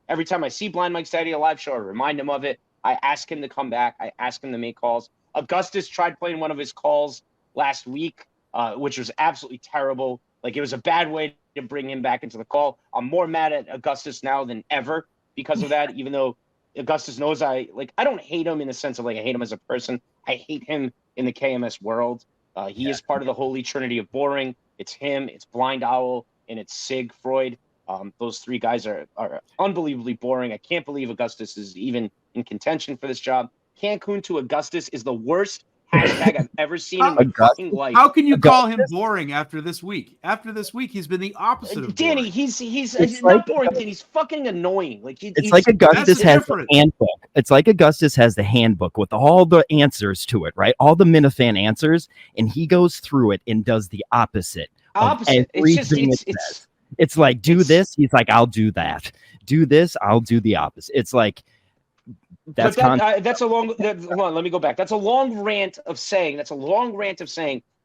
every time I see Blind Mike's daddy at a live show, I remind him of it. I ask him to come back. I ask him to make calls. Augustus tried playing one of his calls last week, which was absolutely terrible. Like, it was a bad way to bring him back into the call. I'm more mad at Augustus now than ever because of that, even though Augustus knows I don't hate him in the sense of like I hate him as a person. I hate him in the KMS world. He is part of the holy trinity of boring. It's him, it's Blind Owl, and it's Sig Freud. Those three guys are unbelievably boring. I can't believe Augustus is even in contention for this job. Cancun to Augustus is the worst hashtag I've ever seen in my fucking life. How can you call him boring after this week? After this week, he's been the opposite of Danny. boring. He's not boring. Danny. He's fucking annoying. Like it's like Augustus has the handbook. It's like Augustus has the handbook with all the answers to it, right? All the Minifan answers, and he goes through it and does the opposite. It's like do this. He's like, I'll do that. Do this. I'll do the opposite. It's like. That's a long. Hold on, let me go back. That's a long rant of saying.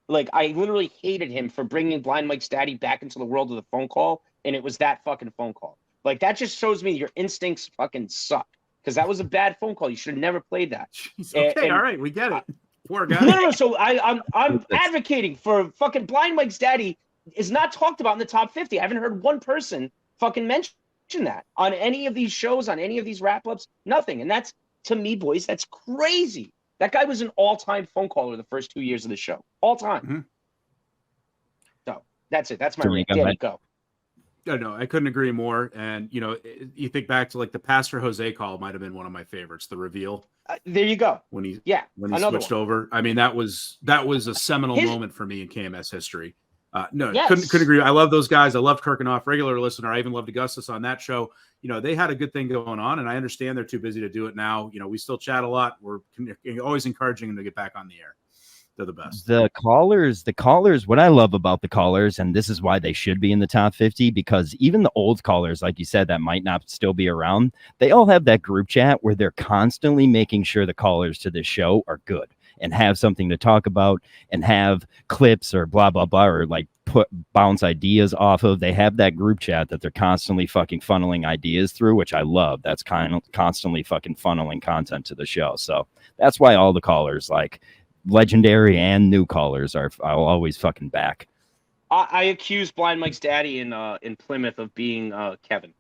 Like, I literally hated him for bringing Blind Mike's daddy back into the world of the phone call, and it was that fucking phone call. Like, that just shows me your instincts fucking suck because that was a bad phone call. You should have never played that. Okay, all right, we get it. Poor guy. No. So I'm advocating for fucking Blind Mike's daddy is not talked about in the top 50. I haven't heard one person fucking mention that on any of these shows, on any of these wrap-ups, nothing. And that's, to me, boys, that's crazy. That guy was an all-time phone caller the first 2 years of the show. All time. Mm-hmm. So that's it. That's my rant. Danny, go. No, I couldn't agree more. And, you know, you think back to like the Pastor Jose call might have been one of my favorites, the reveal. There you go. When he one. switched over. I mean, that was a seminal moment for me in KMS history. Couldn't agree. I love those guys. I loved Kirk and Off, regular listener. I even loved Augustus on that show. You know, they had a good thing going on, and I understand they're too busy to do it now. You know, we still chat a lot. We're always encouraging them to get back on the air. They're the best. The callers, what I love about the callers, and this is why they should be in the top 50, because even the old callers, like you said, that might not still be around, they all have that group chat where they're constantly making sure the callers to this show are good and have something to talk about and have clips or blah, blah, blah, or like bounce ideas off of. They have that group chat that they're constantly fucking funneling ideas through, which I love. That's kind of constantly fucking funneling content to the show. So that's why all the callers, like legendary and new callers, I'll always fucking back. I accused Blind Mike's daddy in Plymouth of being Kevin.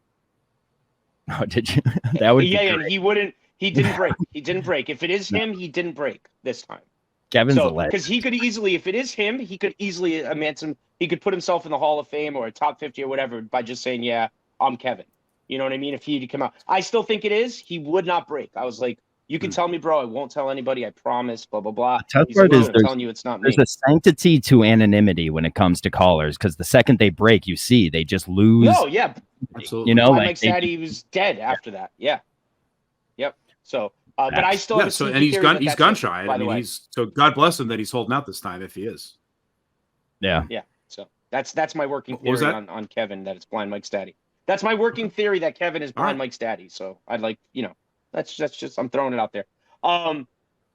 Oh, did you? That would and he didn't break. He didn't break. If it is him, he didn't break this time. Kevin's a legend. Because he could easily, if it is him, he could easily he could put himself in the Hall of Fame or a top 50 or whatever by just saying, yeah, I'm Kevin. You know what I mean? If he'd come out. I still think it is. He would not break. I was like, you can tell me, bro. I won't tell anybody. I promise. Blah, blah, blah. The tough He's part like, is I'm telling you it's not me. there's a sanctity to anonymity when it comes to callers, because the second they break, you see, they just lose. No, yeah. Absolutely. You know, Mike like said he was dead after that. Yeah. Yep. So, but I still have a so, sneaky and he's theory gun that he's that's gun him, shy. by I the mean, way. so God bless him that he's holding out this time if he is. Yeah. Yeah. So that's my working What was theory that? on Kevin, that it's Blind Mike's daddy. That's my working theory, that Kevin is Blind Mike's daddy. So I'd like, that's just I'm throwing it out there. All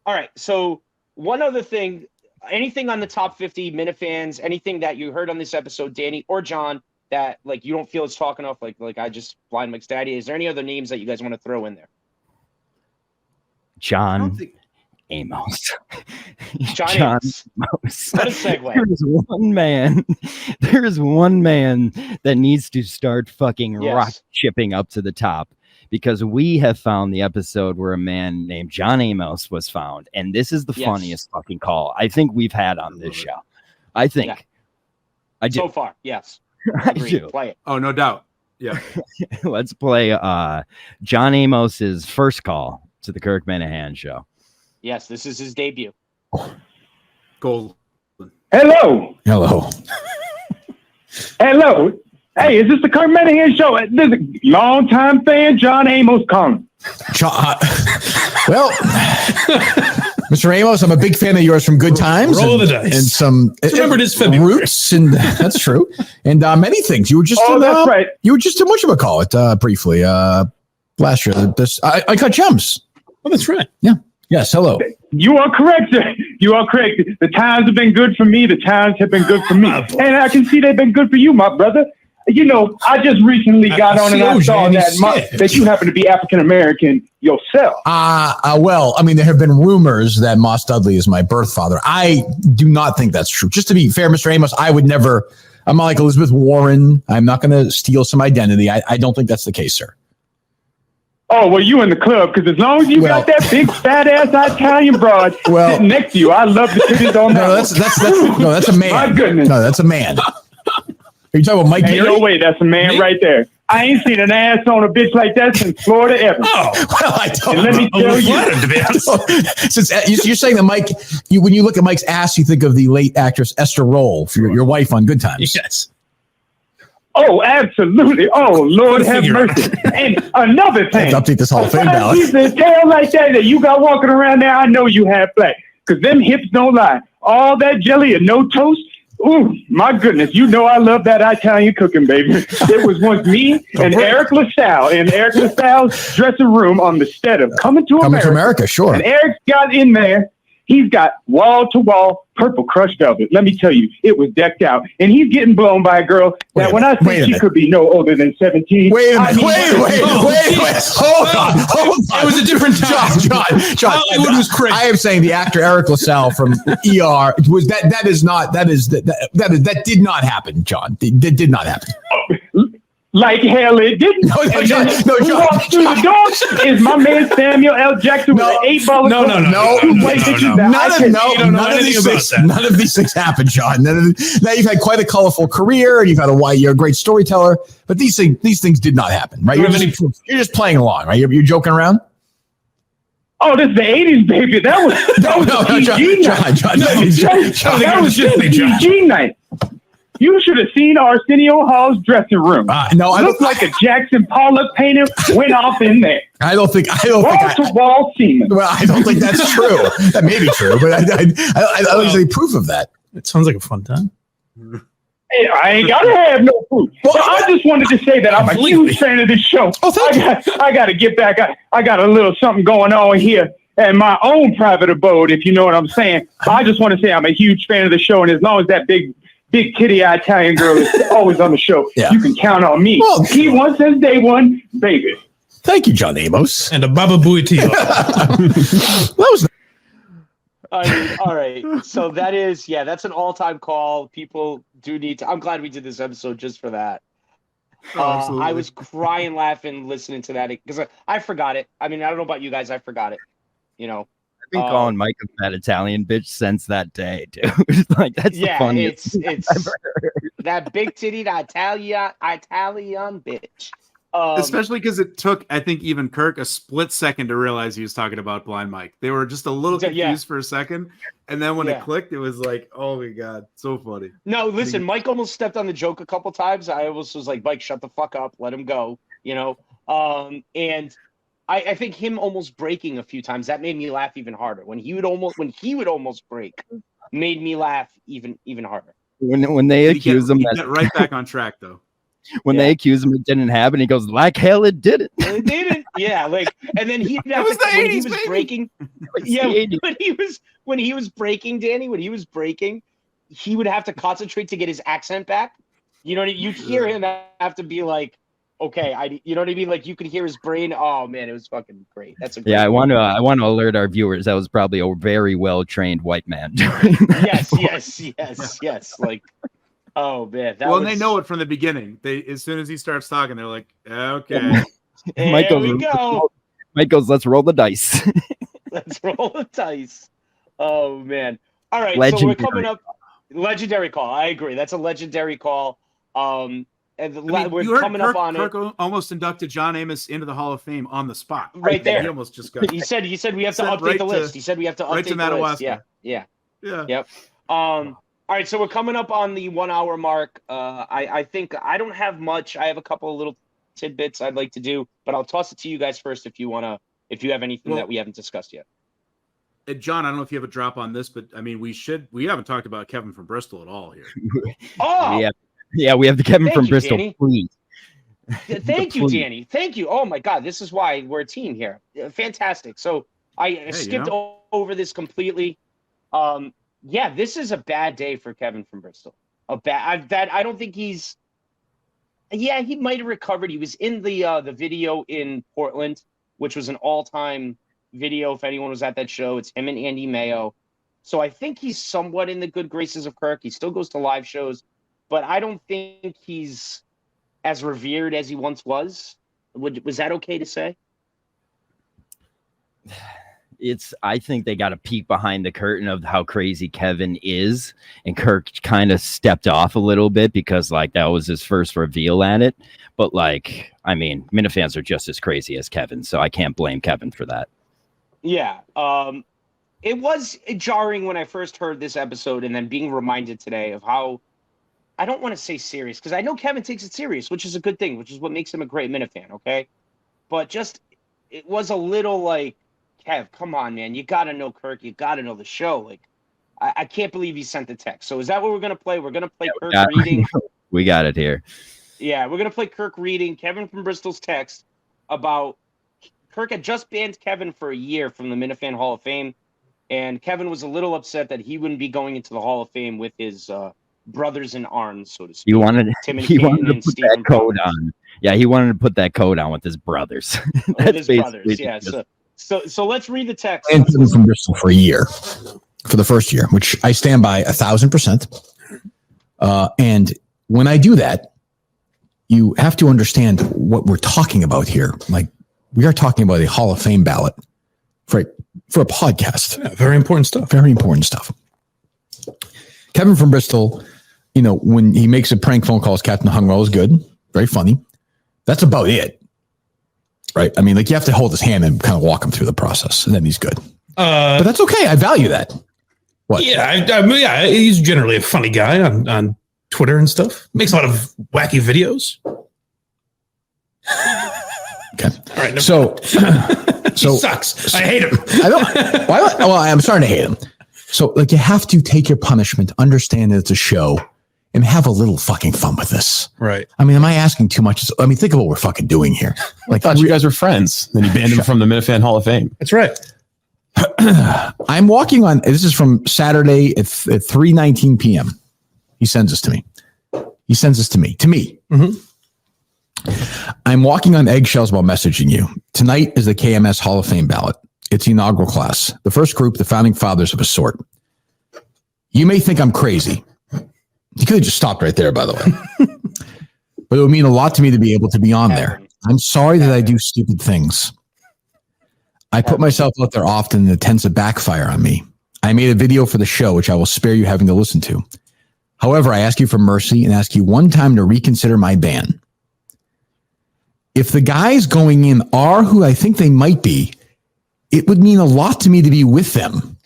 right. So one other thing, anything on the top 50 Minifans, anything that you heard on this episode, Danny or John, that like you don't feel it's talking off, like I just Blind Mike's daddy. Is there any other names that you guys want to throw in there? John Amos. John Amos. What a segue. There is one man that needs to start fucking Yes. rock shipping up to the top, because we have found the episode where a man named John Amos was found. And this is the Yes. funniest fucking call I think we've had on this show. I think. Yeah. I do. So far, yes. I Agreed. do. Play it. Oh, no doubt. Yeah. Let's play John Amos's first call to the Kirk Minahan show. Yes, this is his debut. Gold. Hello. Hello. Hello. Hey, is this the Kirk Minahan show? This is a longtime fan, John Amos calling. Well, Mr. Amos, I'm a big fan of yours from Good Times. Roll and, the dice. And some Remember, it is February. Roots, and that's true. And many things. You were just that's right. You were just in whatchamacallit, briefly last year. I cut jumps. Oh, that's right. Yeah. Yes. Hello. You are correct, sir. You are correct. The times have been good for me. The times have been good for me. And I can see they've been good for you, my brother. You know, I just recently got on and I saw that you happen to be African American yourself. Well, I mean, there have been rumors that Moss Dudley is my birth father. I do not think that's true. Just to be fair, Mr. Amos, I would never. I'm not like Elizabeth Warren. I'm not going to steal some identity. I don't think that's the case, sir. Oh, well, you in the club, because as long as you got that big fat ass Italian broad sitting next to you, I love the titties on that. No, that's a man. My goodness. No, that's a man. Are you talking about Mike? Ain't no way, that's a man right there. I ain't seen an ass on a bitch like that since Florida ever. Oh, well, I don't. And let me tell you, to be honest. Since you're saying that Mike, when you look at Mike's ass, you think of the late actress Esther Roll, for your wife on Good Times. Yes. oh, absolutely. Oh, Lord have mercy. And another thing, Let's update this Hall of Fame ballot. piece of tail like that you got walking around there, I know you have black, because them hips don't lie. All that jelly and no toast. Ooh, my goodness. You know I love that Italian cooking, baby. It was once me and Eric LaSalle in Eric LaSalle's dressing room on the set of Coming to America. Sure. And Eric got in there. He's got wall-to-wall purple crushed velvet. Let me tell you, it was decked out. And he's getting blown by a girl that when I say she could be no older than 17. Wait a minute. Wait. Hold on. It was a different time. John. Hollywood was crazy. I am saying the actor Eric LaSalle from ER was that did not happen, John. That did not happen. Like hell it didn't. No, and John, then no, who John, walks through the door is my man Samuel L. Jackson with an 8-ball. None of these things happen, John. Now you've had quite a colorful career, and you've had you're a great storyteller, but these things did not happen, right? You're just playing along, right? You're joking around. Oh, this is the 80s, baby. That was John. That was just a PG night. You should have seen Arsenio Hall's dressing room. No, I looked like a Jackson Pollock painting went off in there. I don't think wall semen. Well, I don't think that's true. That may be true, but I don't see proof of that. It sounds like a fun time. Hey, I ain't gotta have no proof. Well, I just wanted to say that I'm a huge fan of this show. I got to get back. I got a little something going on here in my own private abode, if you know what I'm saying. I just want to say I'm a huge fan of the show, and as long as that big titty Italian girl is always on the show, you can count on me. Well, he won since day one, baby. Thank you, John Amos. And a Baba Booey Tio. That was. All right. So that's an all-time call. People do need to. I'm glad we did this episode just for that. I was crying, laughing, listening to that because I forgot it. I mean, I don't know about you guys. I forgot it. You know. been calling Mike a fat Italian bitch since that day, dude. Like that's the funniest. It's that big titty Italian bitch. Especially because it took, I think, even Kirk a split second to realize he was talking about Blind Mike. They were just a little confused for a second, and then when it clicked, it was like, "Oh my god, so funny!" No, listen, Mike almost stepped on the joke a couple times. I almost was like, "Mike, shut the fuck up, let him go," you know. And I think him almost breaking a few times that made me laugh even harder. When he would almost break, made me laugh even harder. When they accuse him, get right back on track though. When they accuse him it didn't happen, he goes, like hell it didn't. It didn't. Yeah, like, and then he'd have to, when he was breaking. Yeah, when he was breaking, Danny, when he was breaking, he would have to concentrate to get his accent back. You know what I mean? You'd hear him have to be like, okay, you know what I mean? Like you could hear his brain. Oh man, it was fucking great. That's a great I want to alert our viewers. That was probably a very well trained white man. Yes. Like, oh man. They know it from the beginning. As soon as he starts talking, they're like, okay. Mike goes, let's roll the dice. Let's roll the dice. Oh man. All right. Legendary. So we're coming up. Legendary call. I agree. That's a legendary call. And we're coming up on Kirk almost inducted John Amos into the Hall of Fame on the spot. Right there. He almost just got. He said we have to update the list. He said we have to update the list. Yeah. Yep. All right, so we're coming up on the 1 hour mark. I think I don't have much. I have a couple of little tidbits I'd like to do, but I'll toss it to you guys first if you have anything that we haven't discussed yet. John, I don't know if you have a drop on this, but I mean, we haven't talked about Kevin from Bristol at all here. Oh, yeah, we have the Kevin from Bristol. Danny. Please. Thank you, Danny. Thank you. Oh my God, this is why we're a team here. Fantastic. So I skipped over this completely. Yeah, this is a bad day for Kevin from Bristol. I don't think he's. Yeah, he might have recovered. He was in the video in Portland, which was an all-time video. If anyone was at that show, it's him and Andy Mayo. So I think he's somewhat in the good graces of Kirk. He still goes to live shows, but I don't think he's as revered as he once was. Was that okay to say? I think they got a peek behind the curtain of how crazy Kevin is, and Kirk kind of stepped off a little bit because like that was his first reveal at it. But like, I mean, Minifans are just as crazy as Kevin, so I can't blame Kevin for that. Yeah. It was jarring when I first heard this episode and then being reminded today of how, I don't want to say serious, because I know Kevin takes it serious, which is a good thing, which is what makes him a great Minifan, okay? But just, it was a little like, Kev, come on, man. You got to know Kirk. You got to know the show. Like, I can't believe he sent the text. So is that what we're going to play? We're going to play Kirk reading. We got it here. Yeah, we're going to play Kirk reading Kevin from Bristol's text about Kirk had just banned Kevin for a year from the Minifan Hall of Fame. And Kevin was a little upset that he wouldn't be going into the Hall of Fame with his brothers in arms, so to speak. He wanted to put that code on. Yeah, he wanted to put that code on with his brothers. With his brothers, yeah. So let's read the text. And from Bristol for a year, for the first year, which I stand by 1,000%. And when I do that, you have to understand what we're talking about here. Like, we are talking about a Hall of Fame ballot for a podcast. Yeah, very important stuff. Very important stuff. Kevin from Bristol, you know, when he makes a prank phone call, Captain Hungroll is good, very funny. That's about it. Right. I mean, like, you have to hold his hand and kind of walk him through the process, and then he's good. But that's okay. I value that. What? Yeah, he's generally a funny guy on Twitter and stuff. Makes a lot of wacky videos. Okay. All right. So he sucks. I hate him. I don't. Well, I'm starting to hate him. So, like, you have to take your punishment, understand that it's a show, and have a little fucking fun with this. Right. I mean, am I asking too much? I mean, think of what we're fucking doing here. Like, I thought you guys were friends. Then you banned him from the Minifan Hall of Fame. That's right. I'm walking on. This is from Saturday at 3:19 p.m. He sends this to me. He sends this to me. Mm-hmm. I'm walking on eggshells while messaging you. Tonight is the KMS Hall of Fame ballot. It's the inaugural class, the first group, the founding fathers of a sort. You may think I'm crazy. You could have just stopped right there, by the way. But it would mean a lot to me to be able to be on there. I'm sorry that I do stupid things. I put myself out there often and it tends to backfire on me. I made a video for the show, which I will spare you having to listen to. However, I ask you for mercy and ask you one time to reconsider my ban. If the guys going in are who I think they might be, it would mean a lot to me to be with them.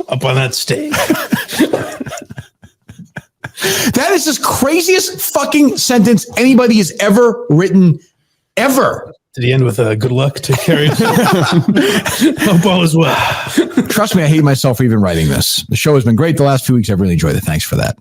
Up on that stage. That is the craziest fucking sentence anybody has ever written, ever. Did he end with a good luck to carry? Hope all is well. Trust me, I hate myself for even writing this. The show has been great the last few weeks. I've really enjoyed it. Thanks for that.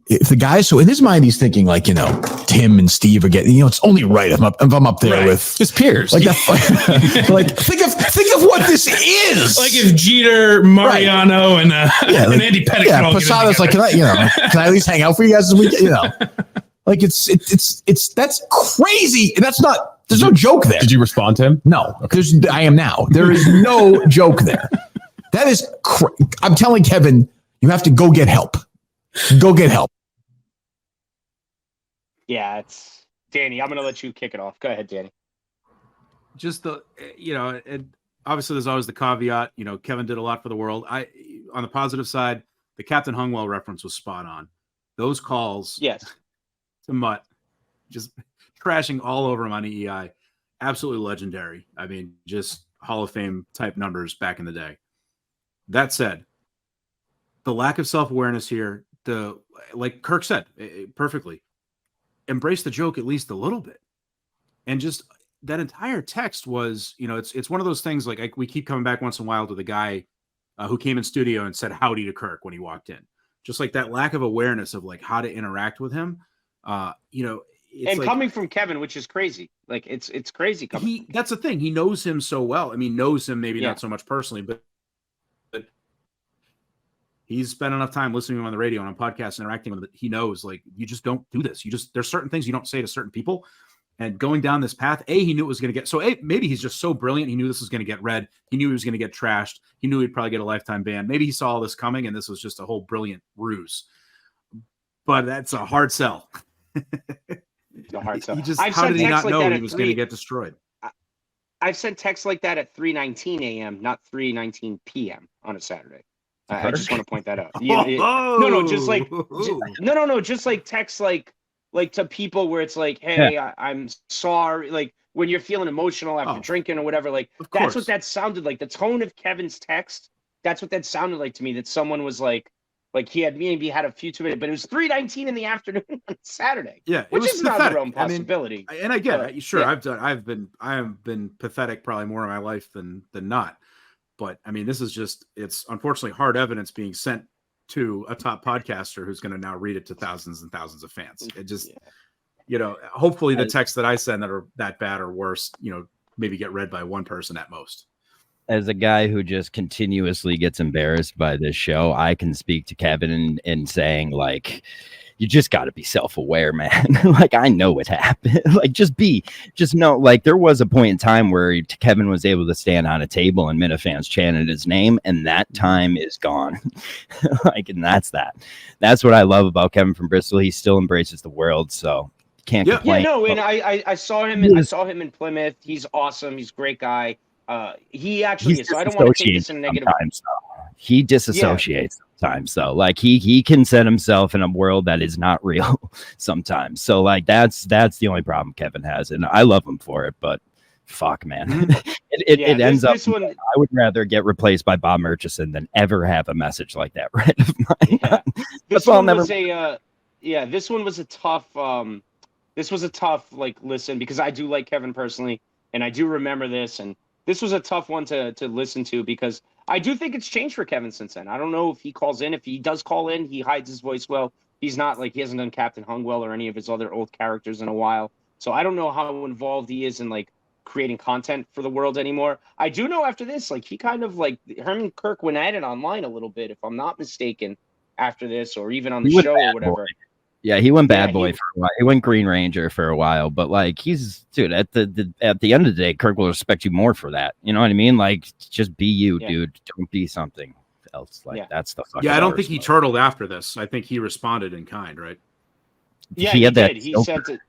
If the guys, so in his mind, he's thinking like, Tim and Steve are getting, it's only right if I'm up there with his peers. Like that, like think of what this is. Like if Jeter, Mariano, and Andy Pettitte. Yeah, Posada's like, can I at least hang out for you guys this weekend? Like it's that's crazy. That's not. There's no joke there. Did you respond to him? No, I am now. There is no joke there. That is. I'm telling Kevin, you have to go get help. Go get help. Yeah, it's Danny. I'm going to let you kick it off. Go ahead, Danny. Just and obviously there's always the caveat. Kevin did a lot for the world. On the positive side, the Captain Hungwell reference was spot on. Those calls, yes, to Mutt, just trashing all over him on EEI, absolutely legendary. I mean, just Hall of Fame type numbers back in the day. That said, the lack of self-awareness here. Like Kirk said perfectly, embrace the joke at least a little bit, and just that entire text was, it's one of those things like we keep coming back once in a while to the guy who came in studio and said howdy to Kirk when he walked in, just like that lack of awareness of like how to interact with him, and like, coming from Kevin, which is crazy. Like it's crazy. That's the thing. He knows him so well. I mean, knows him maybe not so much personally, but he's spent enough time listening to him on the radio and on podcasts, interacting with him. He knows, like, you just don't do this. There's certain things you don't say to certain people. And going down this path, he knew it was going to get. So maybe he's just so brilliant. He knew this was going to get read. He knew he was going to get trashed. He knew he'd probably get a lifetime ban. Maybe he saw all this coming, and this was just a whole brilliant ruse. But that's a hard sell. A hard sell. How did he not know he was going to get destroyed? I've sent texts like that at 3:19 a.m., not 3:19 p.m. on a Saturday. I just want to point that out. Just like text like to people where it's like, hey, I'm sorry. Like when you're feeling emotional after drinking or whatever, like that's what that sounded like. The tone of Kevin's text, that's what that sounded like to me. That someone was like he had maybe had a few too many, but it was 3:19 in the afternoon on Saturday. Yeah, which is not their own possibility. And I get it. Sure, I have been pathetic probably more in my life than not. But I mean, this is it's unfortunately hard evidence being sent to a top podcaster who's going to now read it to thousands and thousands of fans. It just, hopefully the texts that I send that are that bad or worse, maybe get read by one person at most. As a guy who just continuously gets embarrassed by this show, I can speak to Kevin and saying like, you just got to be self-aware, man. Like, I know what happened. Like, just know, like, there was a point in time where Kevin was able to stand on a table and Minifans chanted his name, and that time is gone. Like, and that's what I love about Kevin from Bristol. He still embraces the world, so can't complain. Yeah, no, and I saw him in Plymouth. He's awesome. He's a great guy. He actually is, so I don't want to take this in a negative way. He disassociates sometimes, though. Like he can set himself in a world that is not real sometimes. So like that's the only problem Kevin has, and I love him for it. But fuck, man, it ends up. I would rather get replaced by Bob Murchison than ever have a message like that read of mine. This one was a tough. This was a tough listen, because I do like Kevin personally, and I do remember this, and this was a tough one to listen to, because I do think it's changed for Kevin since then. I don't know if he calls in. If he does call in, he hides his voice well. He's not he hasn't done Captain Hungwell or any of his other old characters in a while. So I don't know how involved he is in creating content for the world anymore. I do know after this, he kind of him and Kirk went at it online a little bit, if I'm not mistaken, after this, or even on the show or whatever. Yeah, he went bad boy for a while. He went Green Ranger for a while, but he's dude. At the end of the day, Kirk will respect you more for that. You know what I mean? Just be you, dude. Don't be something else. That's the fucking. Yeah, I don't think he turtled after this. I think he responded in kind, right? Yeah, he did. He sent it.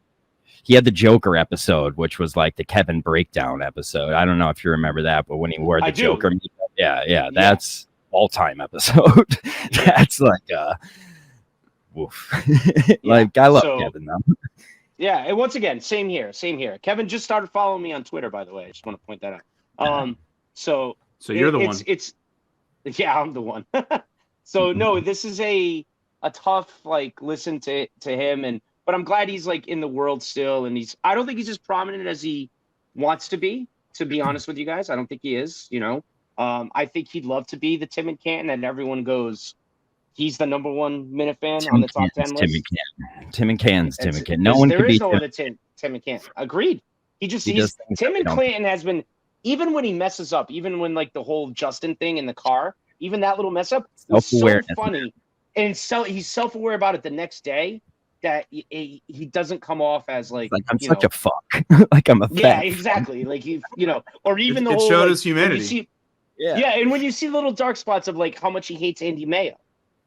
he had the Joker episode, which was like the Kevin breakdown episode. I don't know if you remember that, but when he wore the Joker, that's all-time episode. That's like woof. Like I love Kevin though. Yeah, and once again, same here. Kevin just started following me on Twitter, by the way. I just want to point that out. So you're the one. Yeah, I'm the one. So no, this is a tough listen to him, but I'm glad he's in the world still, and I don't think he's as prominent as he wants to be honest with you guys. I don't think he is, I think he'd love to be the Tim and Canton, and everyone goes, he's the number one Minifan on the top 10 list. Tim and Canton's Tim and Canton. No one can beat no other Tim and Canton. Agreed. Tim and Clanton has been, even when he messes up, even when the whole Justin thing in the car, even that little mess up was so funny. And he's self-aware about it the next day, that he doesn't come off as I'm such a fuck. Like I'm a fat. Yeah, exactly. Or even it showed his humanity. And when you see little dark spots of how much he hates Andy Mayo,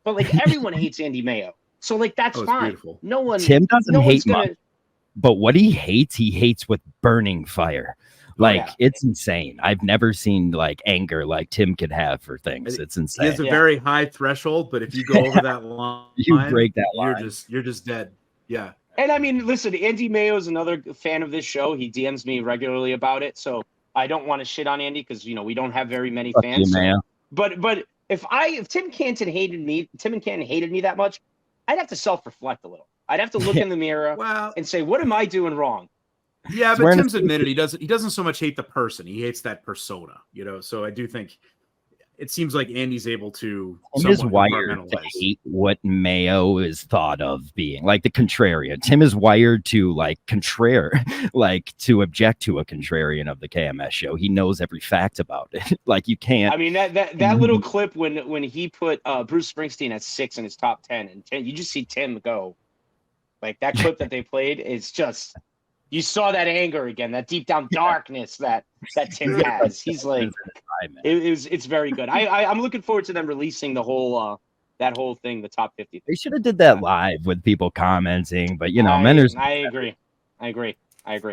but everyone hates Andy Mayo, so that's fine. Beautiful. No one. Tim doesn't hate much, but what he hates with burning fire. It's insane. I've never seen anger like Tim could have for things. It's insane. He has a very high threshold, but if you go over that line, you break that line. You're just dead. Yeah. And I mean, listen, Andy Mayo is another fan of this show. He DMs me regularly about it, so I don't want to shit on Andy because we don't have very many fans. But if Tim Canton hated me that much, I'd have to self-reflect a little. I'd have to look in the mirror and say, what am I doing wrong? Yeah, but Tim's admitted he doesn't so much hate the person. He hates that persona, So I do think it seems like Andy's able to. Tim is wired to hate what Mayo is thought of being the contrarian. Tim is wired to to object to a contrarian of the KMS show. He knows every fact about it. You can't. I mean that little clip when he put Bruce Springsteen at 6 in his top 10, and you just see Tim go, that clip that they played is just. You saw that anger again, that deep down darkness that Tim has. He's it's very good. I'm looking forward to them releasing the whole that whole thing, the top 50. They should have did that live with people commenting, but I agree.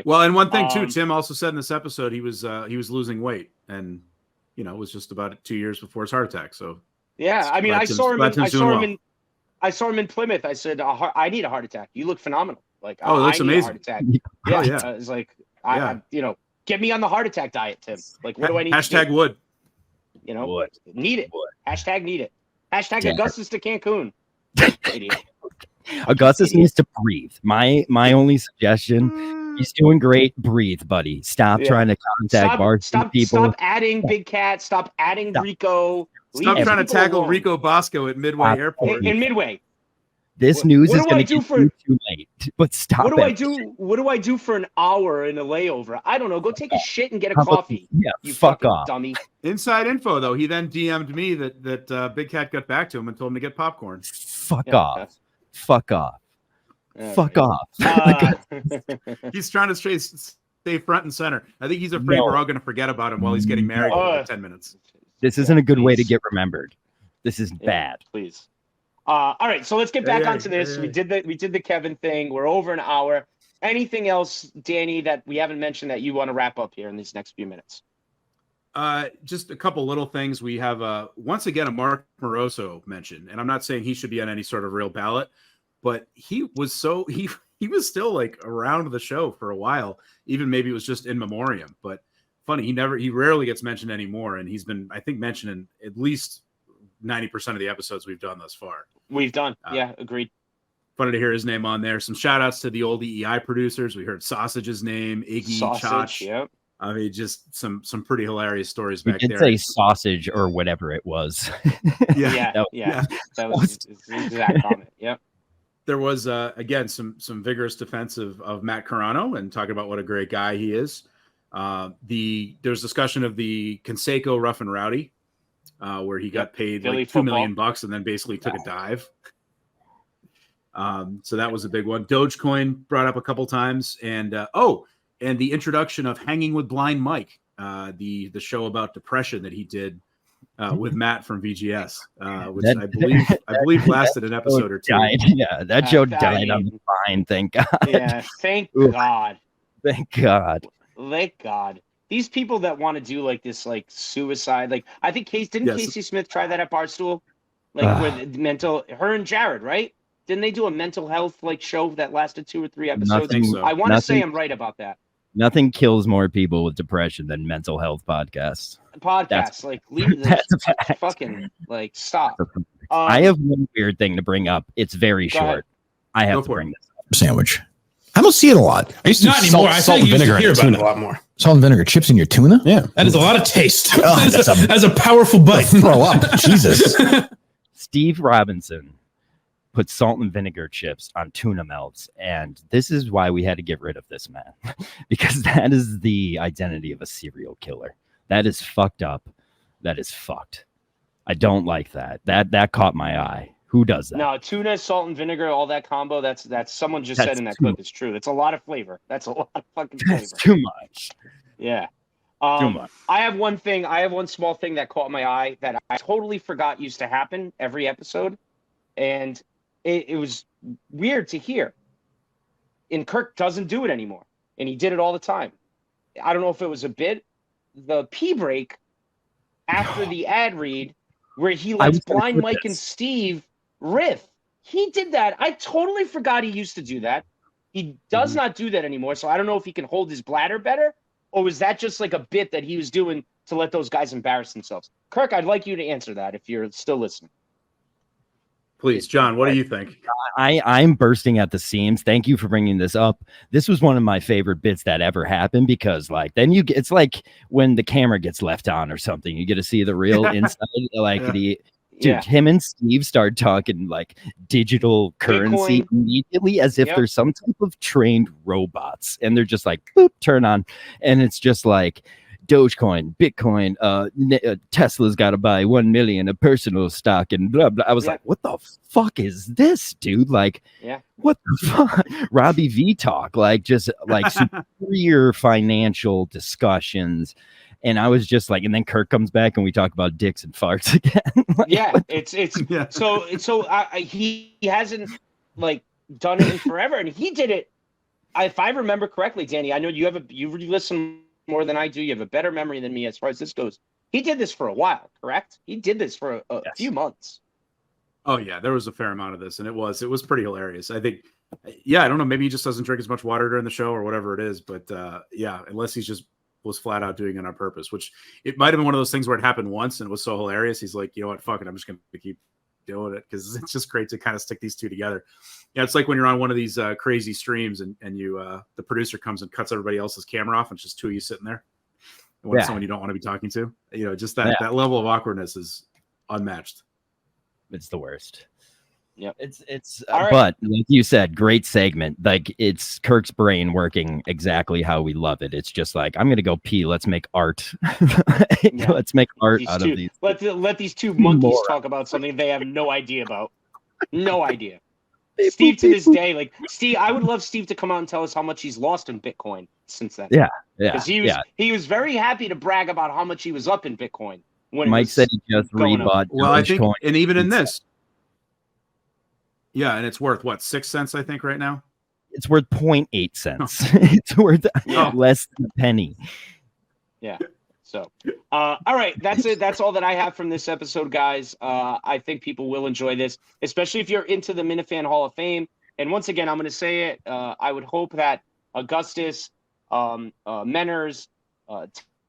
Well, and one thing too, Tim also said in this episode he was losing weight, and it was just about 2 years before his heart attack. So yeah, I mean, I saw him in Plymouth. I said, I need a heart attack. You look phenomenal. It looks amazing. A heart attack. Yeah. It's get me on the heart attack diet, Tim. What do I need? Hashtag to do? would. Need it. Would. Hashtag need it. Hashtag Augustus to Cancun. Idiot. Augustus needs to breathe. My only suggestion: he's doing great. Breathe, buddy. Stop trying to contact people. Stop adding Big Cat. Stop adding Rico. Stop trying to tackle Rico Bosco at Midway Airport. In Midway. This news is going to get too late. But stop. What do I do for an hour in a layover? I don't know. Go take a shit and get a coffee. Yeah, you fuck off, dummy. Inside info though. He then DM'd me that Big Cat got back to him and told him to get popcorn. Fuck off. Fuck off. Fuck off. He's trying to stay front and center. I think he's afraid we're all going to forget about him while he's getting married in 10 minutes. This isn't a good way to get remembered. This is bad. Please. All right, so let's get back onto this. We did the Kevin thing. We're over an hour. Anything else, Danny, that we haven't mentioned that you want to wrap up here in these next few minutes? Just a couple little things. We have once again a Mark Moroso mention, and I'm not saying he should be on any sort of real ballot, but he was still around the show for a while. Even maybe it was just in memoriam. But funny, he rarely gets mentioned anymore, and he's been, I think, mentioned in at least 90% of the episodes we've done thus far. Agreed. Funny to hear his name on there. Some shout outs to the old EEI producers. We heard Sausage's name, Iggy, Chach. Yep. I mean, just some pretty hilarious stories back there. Say sausage or whatever it was. Yeah. That was his exact comment. Yep. There was again some vigorous defense of Matt Carano and talking about what a great guy he is. There's discussion of the Conseco Rough and Rowdy. Where he got paid $2 million and then basically took a dive. So that was a big one. Dogecoin brought up a couple times, and the introduction of Hanging with Blind Mike, the show about depression that he did with Matt from VGS, which I believe lasted an episode or two. Yeah, that show died on the vine. Thank God. Yeah, thank God. Thank God. Thank God. These people that want to do like this, like suicide, like I think Casey Smith try that at Barstool, like with her and Jared, right? Didn't they do a mental health like show that lasted 2 or 3 episodes? I want to say I'm right about that. Nothing kills more people with depression than mental health podcasts. Leave this fucking like stop. I have one weird thing to bring up. It's very short. Ahead. I have to bring this up. Sandwich. I don't see it a lot. I used to Not anymore. I salt think and you used to vinegar hear in about it tuna. a lot more. Salt and vinegar chips in your tuna? Yeah. That is a lot of taste. Oh, that's a powerful bite. Throw up. Jesus. Steve Robinson put salt and vinegar chips on tuna melts, and this is why we had to get rid of this man, because that is the identity of a serial killer. That is fucked up. That is fucked. I don't like that. That caught my eye. Who does that? No, tuna, salt and vinegar, all that combo. That's someone just said in that clip. It's true. It's a lot of flavor. That's a lot of fucking flavor. That's too much. Yeah. Too much. I have one small thing that caught my eye that I totally forgot used to happen every episode, and it was weird to hear. And Kirk doesn't do it anymore, and he did it all the time. I don't know if it was a bit. The pee break after the ad read, where he lets Blind Mike and Steve riff. He did that. I totally forgot he used to do that. He does not do that anymore, so I don't know if he can hold his bladder better, or was that just like a bit that he was doing to let those guys embarrass themselves? Kirk, I'd like you to answer that if you're still listening. Please, John, what do you think? I'm bursting at the seams. Thank you for bringing this up. This was one of my favorite bits that ever happened, because like then it's like when the camera gets left on or something, you get to see the real inside. Like him and Steve start talking like digital currency Bitcoin. immediately, as if they're some type of trained robots, and they're just like boop, turn on, and it's just like Dogecoin, Bitcoin, Tesla's got to buy 1 million of personal stock and blah blah. I was like, what the fuck is this, dude? Like, what the fuck? Robbie V talk, like just like superior financial discussions. And I was just like, and then Kirk comes back and we talk about dicks and farts again. He hasn't like done it in forever, and he did it. If I remember correctly, Danny, I know you listen more than I do. You have a better memory than me as far as this goes. He did this for a while, correct? He did this for a few months. Oh yeah, there was a fair amount of this, and it was pretty hilarious. I think, I don't know, maybe he just doesn't drink as much water during the show or whatever it is, but unless he's just was flat out doing it on purpose, which it might have been one of those things where it happened once and it was so hilarious. He's like, you know what, fuck it, I'm just going to keep doing it because it's just great to kind of stick these two together. Yeah, it's like when you're on one of these crazy streams and you the producer comes and cuts everybody else's camera off and it's just two of you sitting there. And when someone you don't want to be talking to, just that level of awkwardness is unmatched. It's the worst. Yep. It's but like you said, great segment. Like it's Kirk's brain working exactly how we love it. It's just like, I'm gonna go pee. Let's make art. Let's make art out of these. Let these two monkeys talk about something they have no idea about. No idea. Steve to this day, like Steve, I would love Steve to come out and tell us how much he's lost in Bitcoin since then. Yeah. Because he was very happy to brag about how much he was up in Bitcoin. When Mike said he just rebought. Well, I think, and even in this. Yeah, and it's worth what, 6 cents, I think, right now? It's worth 0.8 cents. It's worth less than a penny. Yeah. So, all right, that's it. That's all that I have from this episode, guys. I think people will enjoy this, especially if you're into the Minifan Hall of Fame. And once again, I'm going to say it. I would hope that Augustus, Menners,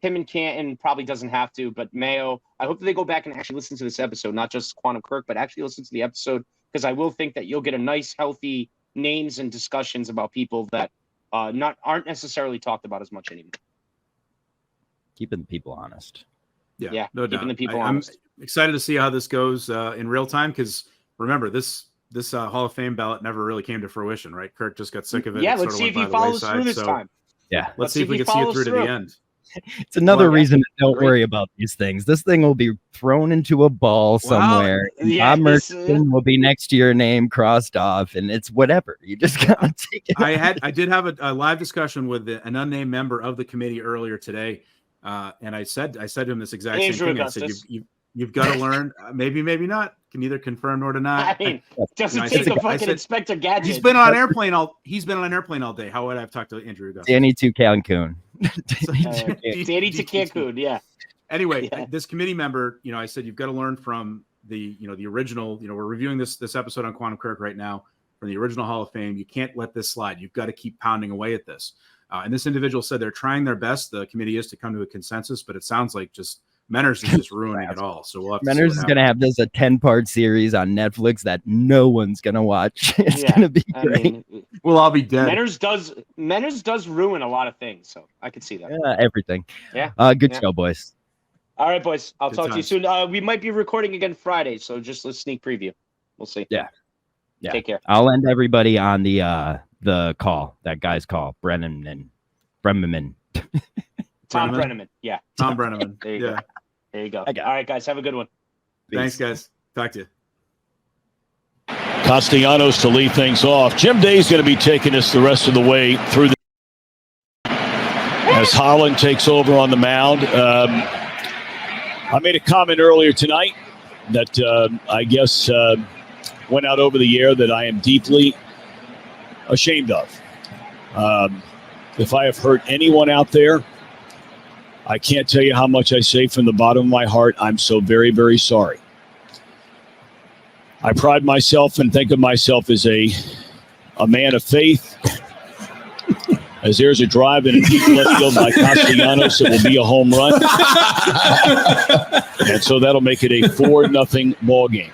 Tim and Canton probably doesn't have to, but Mayo, I hope that they go back and actually listen to this episode, not just Quantum Kirk, but actually listen to the episode, because I will think that you'll get a nice, healthy names and discussions about people that aren't necessarily talked about as much anymore. Keeping the people honest. Yeah, no doubt. Keeping the people honest. I'm excited to see how this goes in real time, because remember, this Hall of Fame ballot never really came to fruition, right? Kirk just got sick of it. Yeah, let's see if he follows through this time. Yeah, let's see if we can see it through to the end. It's another reason to don't worry about these things. This thing will be thrown into a ball somewhere. Bob Merson will be next to your name crossed off, and it's whatever. You just gotta take it. I did have a live discussion with an unnamed member of the committee earlier today, and I said to him this exact same thing. I said, You've got to learn. Maybe not. Can neither confirm nor deny. I mean, doesn't take a fucking Inspector Gadget. He's been on an airplane all day. How would I have talked to Andrew Augustus? Danny to Cancun. Danny to Cancun. Yeah. Anyway, this committee member, I said you've got to learn from the original. We're reviewing this episode on Quantum Kirk right now from the original Hall of Fame. You can't let this slide. You've got to keep pounding away at this. And this individual said they're trying their best. The committee is to come to a consensus, but it sounds like Menners is just ruining it all. So we'll have to Menners is going to have this a 10-part series on Netflix that no one's going to watch. It's going to be great. We'll all be dead. Menners does ruin a lot of things, so I can see that. Everything. Yeah. Good show, boys. All right, boys. I'll talk to you soon. We might be recording again Friday, so just a sneak preview. We'll see. Yeah. Take care. I'll end everybody on the call. That guy's call. Breneman. Tom Brenneman. Yeah. Tom Brenneman. There you go. There you go. All right, guys. Have a good one. Thanks, guys. Talk to you. Castellanos to lead things off. Jim Day's going to be taking us the rest of the way through as Holland takes over on the mound. I made a comment earlier tonight that I guess went out over the air that I am deeply ashamed of. If I have hurt anyone out there, I can't tell you how much I say from the bottom of my heart. I'm so very, very sorry. I pride myself and think of myself as a man of faith. As there's a drive in a deep left field by Castellanos, it will be a home run. And so that'll make it a 4-0 ball game.